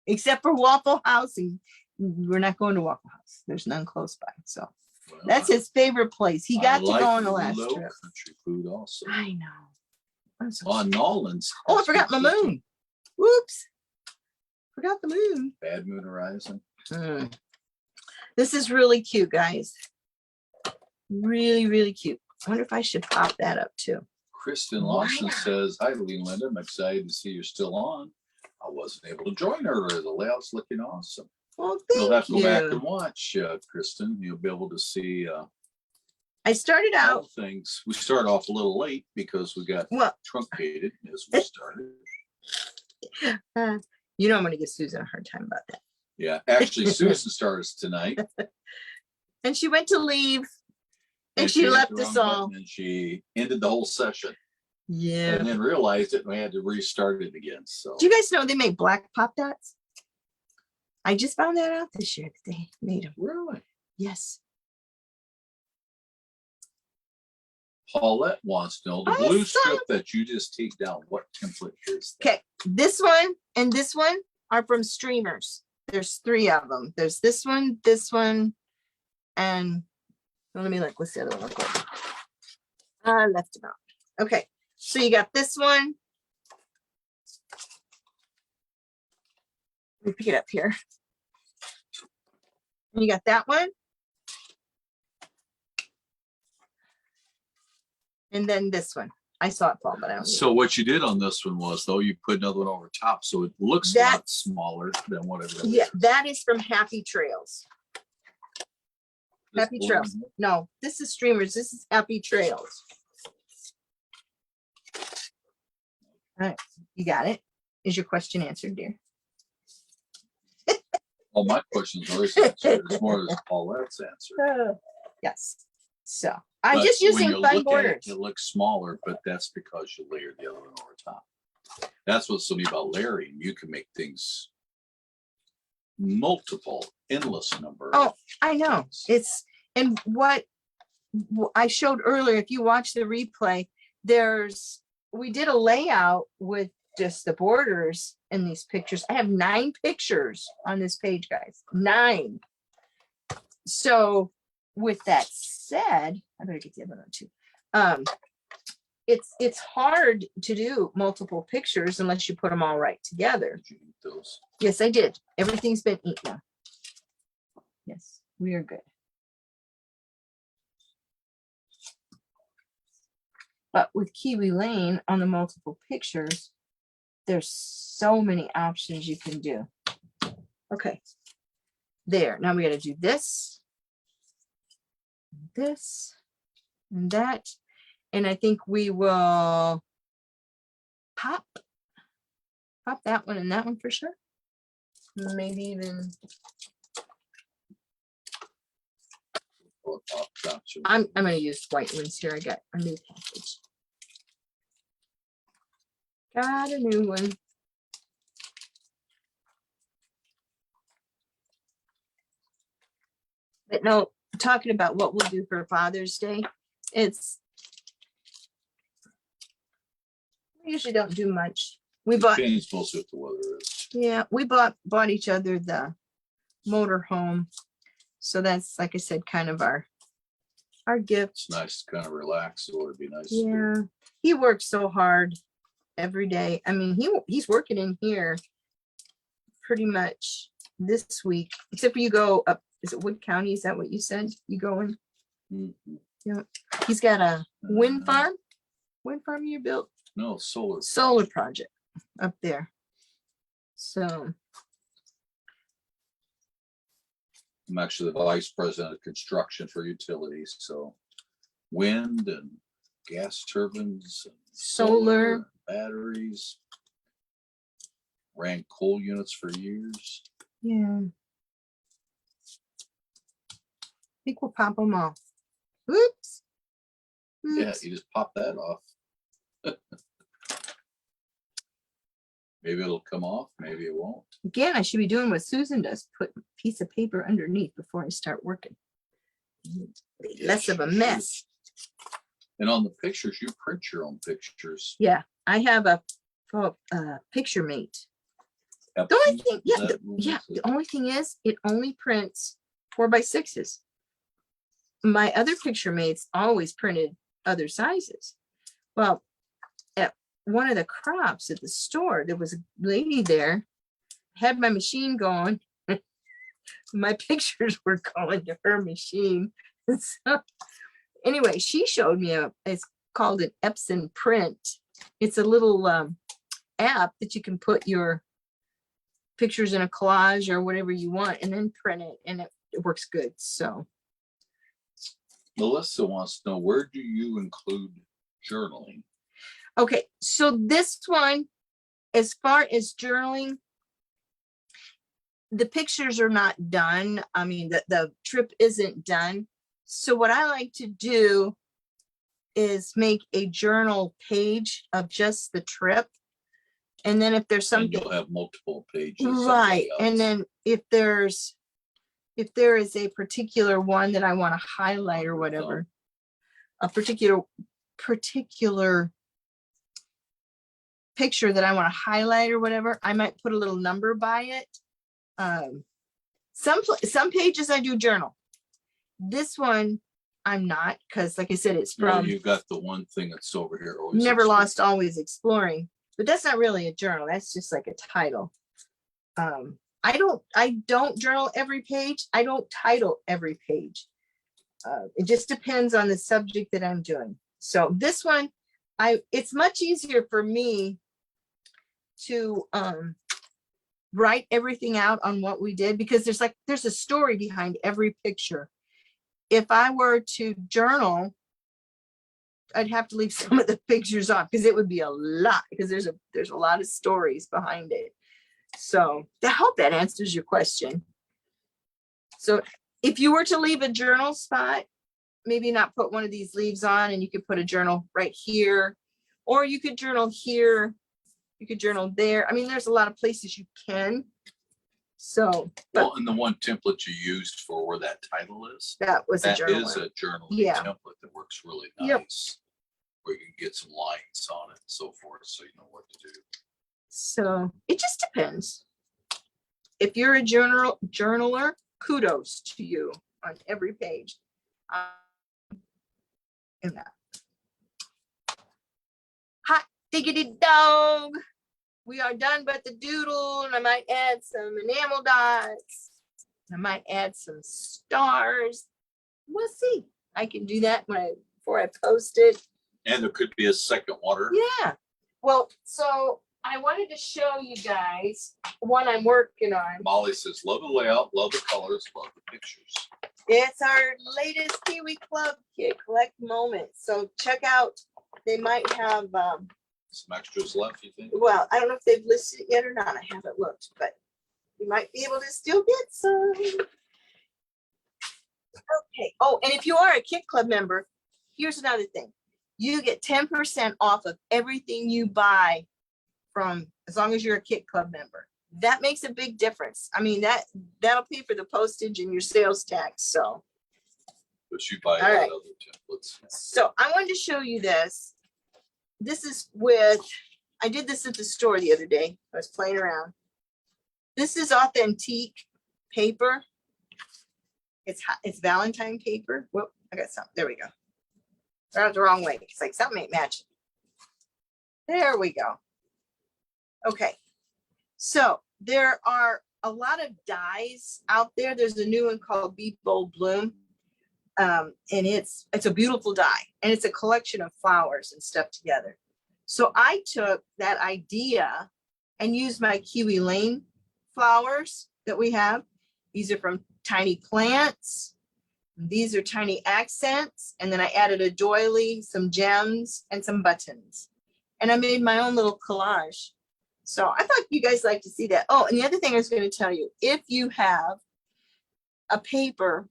Except for Waffle House. And we're not going to Waffle House. There's none close by. So Well, that's his favorite place. He got to like go on the last low trip. country food also. I know. I'm so On Nolan's. Oh, I forgot my moon. Whoops. Forgot the moon. Bad Moon Horizon. This is really cute, guys. Really, really cute. I wonder if I should pop that up too. Kristen Why Lawson not? says, hi, Lee and Linda. I'm excited to see you're still on. I wasn't able to join earlier. The layout's looking awesome. Well, You'll have thank to go back and you. watch, Kristen. You'll be able to see I started all out. the things. We started off a little late because we got Well, truncated as we started. you know I'm going to give Susan a hard time about that. Yeah, actually, Susan started tonight. And she went to leave. And she hit left the us wrong all. button, and she ended the whole session Yeah. and then realized it and we had to restart it again. So Do you guys know they make black pop dots? I just found that out this year that they made them. really, Yes. Paulette wants to know the blue Awesome. strip that you just take down. What template is that? Okay. This one and this one are from streamers. There's 3 of them. There's this one, and well, let me look. What's the other one? Okay. I left them out. Okay. So you got this one. Let me pick it up here. And you got that one. And then this one. I saw it fall, but I don't. So what you did on this one was, though, you put another one over top, so it looks a lot That's- smaller than whatever. Yeah, that is from Happy Trails. This Happy blue Trails. one. No, this is Streamers. This is Happy Trails. All right, you got it. Is your question answered, dear? All my questions are always answered. It's more than Paulette's answer. Yes. So I'm But just when using you fun look at borders. It looks smaller, but that's because you layered the other one over top. That's what's so neat about layering. You can make things multiple, endless number. Oh, I know. It's and what I showed earlier. If you watch the replay, we did a layout with just the borders in these pictures. I have 9 pictures on this page, guys. 9. So with that said, I better get the other one too. It's hard to do multiple pictures unless you put them all right together. Did you eat those? Yes, I did. Everything's been eaten. Yes, we are good. But with Kiwi Lane on the multiple pictures, there's so many options you can do. Okay. There. Now we got to do this, and that. And I think we will pop that one and that one for sure. Maybe even I'm gonna use white ones here. I got a new package. Got a new one. But no, talking about what we'll do for Father's Day, we usually don't do much. We bought, Depends mostly what the weather is. yeah, we bought each other the motorhome. So that's, like I said, kind of our gift. It's nice to kind of relax, so it'd be nice. to Yeah, he works so hard every day. I mean, he's working in here pretty much this week, except for you go up. Is it Wood County? Is that what you said? You going? Mhm. Yeah. He's got a wind farm. Wind farm you built? No, solar. Solar project up there. So I'm actually the vice president of construction for utilities, so wind and gas turbines, and Solar. and batteries. Ran coal units for years. yeah. I think we'll pop them off. Oops. Yeah, Oops. you just pop that off. Maybe it'll come off, maybe it won't. Again, I should be doing what Susan does, put a piece of paper underneath before I start working. Less of a mess. And on the pictures, you print your own pictures. Yeah, I have a picture mate. The only thing, the only thing is it only prints 4x6s. My other picture mates always printed other sizes. Well, at one of the crops at the store, there was a lady there, had my machine going. My pictures were going to her machine. So, anyway, she showed me it's called an Epson print. It's a little app that you can put your pictures in a collage or whatever you want and then print it, and it works good. So Melissa wants to know, where do you include journaling? okay, so this one, as far as journaling, the pictures are not done. I mean, the trip isn't done. So what I like to do is make a journal page of just the trip. And then if there's And something, you'll have multiple pages. right, and then if there is a particular one that I want to highlight or whatever, a particular picture that I want to highlight or whatever, I might put a little number by it. Some pages I do journal. This one I'm not, because like I said, it's Well, from you've got the one thing that's over here. Always Never Exploring. Lost, Always Exploring, but that's not really a journal. That's just like a title. I don't journal every page. I don't title every page. It just depends on the subject that I'm doing. So this one, it's much easier for me to write everything out on what we did, because there's a story behind every picture. If I were to journal, I'd have to leave some of the pictures off because it would be a lot, because there's a lot of stories behind it. So I hope that answers your question. So if you were to leave a journal spot, maybe not put one of these leaves on, and you could put a journal right here, or you could journal here, you could journal there. I mean, there's a lot of places you can. So, but Well, and the one template you used for where that title is, that was a that journal. is a journaling Yeah. template that works really Yep. nice. Where you can get some lines on it and so forth, so you know what to do. So it just depends. If you're a journaler, kudos to you on every page. In that. Hot diggity dog. We are done but the doodle, and I might add some enamel dots. I might add some stars. We'll see. I can do that before I post it. And there could be a second water. Yeah. Well, so I wanted to show you guys one I'm working on. Molly says, love the layout, love the colors, love the pictures. It's our latest Kiwi Club Kit, Collect Moments. So check out, they might have, Some extras left, you think? well, I don't know if they've listed it yet or not. I haven't looked, but you might be able to still get some. Okay. Oh, and if you are a Kit Club member, here's another thing. You get 10% off of everything you buy from, as long as you're a Kit Club member. That makes a big difference. I mean, that'll pay for the postage and your sales tax. So, But you buy All right. other templates. so I wanted to show you this. This is with, I did this at the store the other day. I was playing around. This is authentic paper. It's Valentine paper. Whoop, I got something. There we go. That's the wrong way. It's like something ain't matching. There we go. Okay. So there are a lot of dyes out there. There's a new one called Be Bold Bloom. And it's a beautiful dye. And it's a collection of flowers and stuff together. So I took that idea and used my Kiwi Lane flowers that we have. These are from Tiny Plants. These are Tiny Accents. And then I added a doily, some gems, and some buttons. And I made my own little collage. So I thought you guys like to see that. Oh, and the other thing I was going to tell you, if you have a paper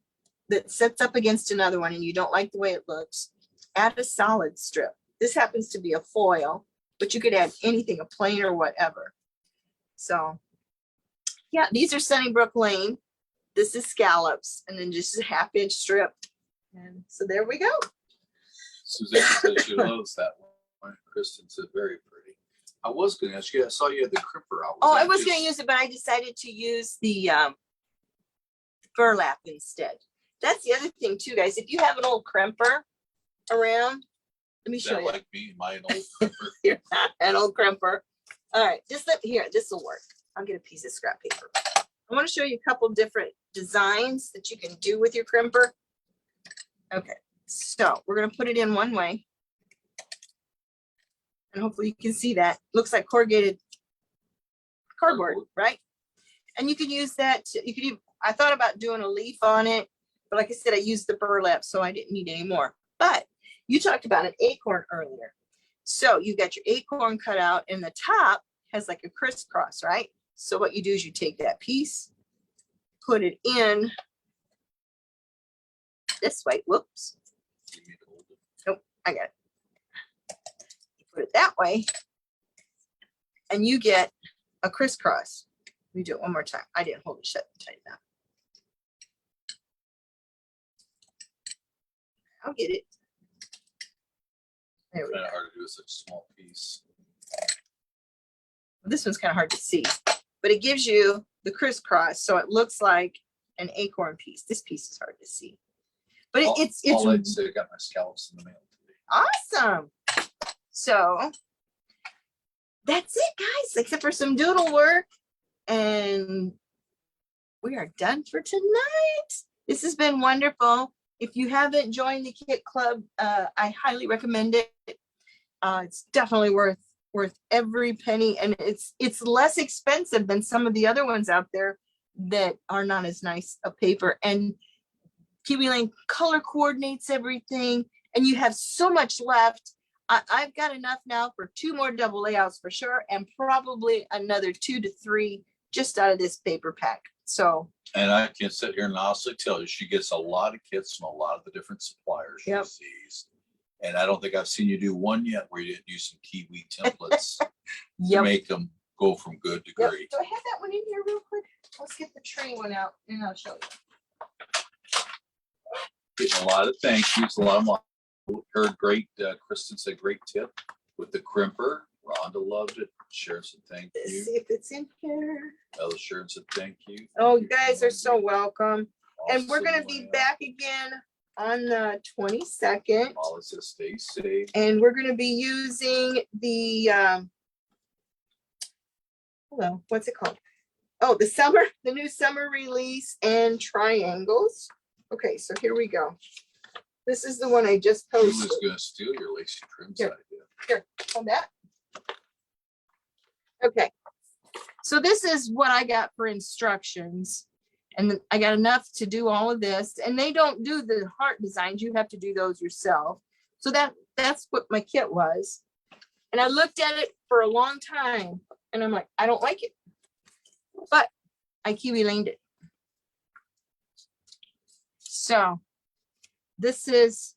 that sets up against another one and you don't like the way it looks, add a solid strip. This happens to be a foil, but you could add anything, a plain or whatever. So yeah, these are Sunnybrook Lane. This is scallops, and then just a 1/2-inch strip. And so there we go. Suzanne says she loves that one. Kristen said, very pretty. I was going to ask you, I saw you had the crimper out. Oh, I that was going to just- use it, but I decided to use the burlap instead. That's the other thing too, guys. If you have an old crimper around, let me Is show that you. like me, my old crimper? You're not an old crimper. All right, just let here. This will work. I'll get a piece of scrap paper. I want to show you a couple different designs that you can do with your crimper. Okay, so we're going to put it in one way. And hopefully you can see that. Looks like corrugated cardboard, right? And you can use that. You could even, I thought about doing a leaf on it, but like I said, I used the burlap, so I didn't need any more. But you talked about an acorn earlier. So you got your acorn cut out, and the top has like a crisscross, right? So what you do is you take that piece, put it in this way. Whoops. You need to hold it. Nope, I got it. You put it that way, and you get a crisscross. Let me do it one more time. I didn't hold it shut tight enough. I'll get it. There we go. Kind of hard to do with such a small piece. This one's kind of hard to see, but it gives you the crisscross, so it looks like an acorn piece. This piece is hard to see, but it's All I'd say, I got my scallops in the mail today. awesome. So that's it, guys, except for some doodle work, and we are done for tonight. This has been wonderful. If you haven't joined the Kit Club, I highly recommend it. It's definitely worth every penny, and it's less expensive than some of the other ones out there that are not as nice a paper. And Kiwi Lane color coordinates everything, and you have so much left. I've got enough now for 2 more double layouts for sure, and probably another 2 to 3 just out of this paper pack. So, And I can sit here and honestly tell you, she gets a lot of kits from a lot of the different suppliers Yep. she sees. And I don't think I've seen you do one yet where you didn't use some Kiwi templates to yep. make them go from good to Yep. great. Do I have that one in here real quick? Let's get the tree one out and I'll show you. Getting a lot of thank yous, a lot of heard great, Kristen said great tip with the crimper. Rhonda loved it. Sharon said thank Let's you. see if it's in here. Ella Sharon said thank you. Oh, you guys are so welcome. And we're Awesome going to be layout. back again on the 22nd. Molly says stay safe. And we're going to be using the, hello, what's it called? Oh, the new summer release and triangles. Okay, so here we go. This is the one I just Who posted. was going to steal your Lacy Trims Here. idea? Here, hold that. Okay. So this is what I got for instructions. And then I got enough to do all of this. And they don't do the heart designs. You have to do those yourself. So that's what my kit was. And I looked at it for a long time and I'm like, I don't like it. But I Kiwi laned it. So this is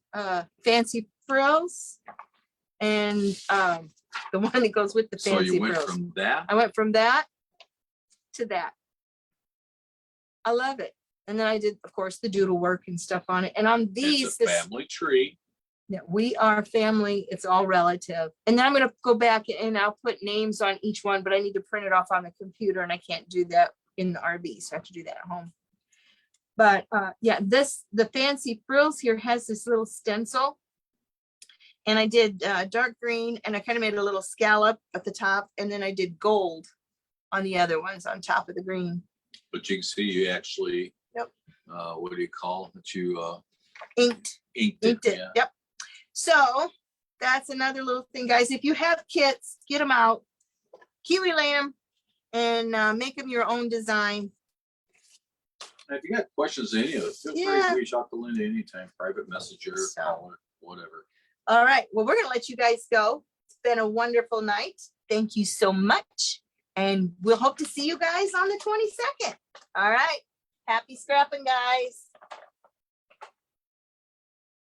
Fancy Frills. And the one that goes with the So Fancy you went Frills. from that? I went from that to that. I love it. And then I did, of course, the doodle work and stuff on it. And on these, It's a family tree. yeah, we are family. It's all relative. And then I'm going to go back and I'll put names on each one, but I need to print it off on the computer and I can't do that in the RV. So I have to do that at home. But yeah, the Fancy Frills here has this little stencil. And I did dark green and I kind of made a little scallop at the top. And then I did gold on the other ones on top of the green. But you can see you actually, Yep. What do you call it? You Inked inked it. it. Yeah. Yep. So that's another little thing, guys. If you have kits, get them out, Kiwi lane them, and make them your own design. And if you got questions, any of it, feel free Yeah. to reach out to Linda anytime, private messenger, So. call her, whatever. All right. Well, we're going to let you guys go. It's been a wonderful night. Thank you so much. And we'll hope to see you guys on the 22nd. All right. Happy scrapping, guys.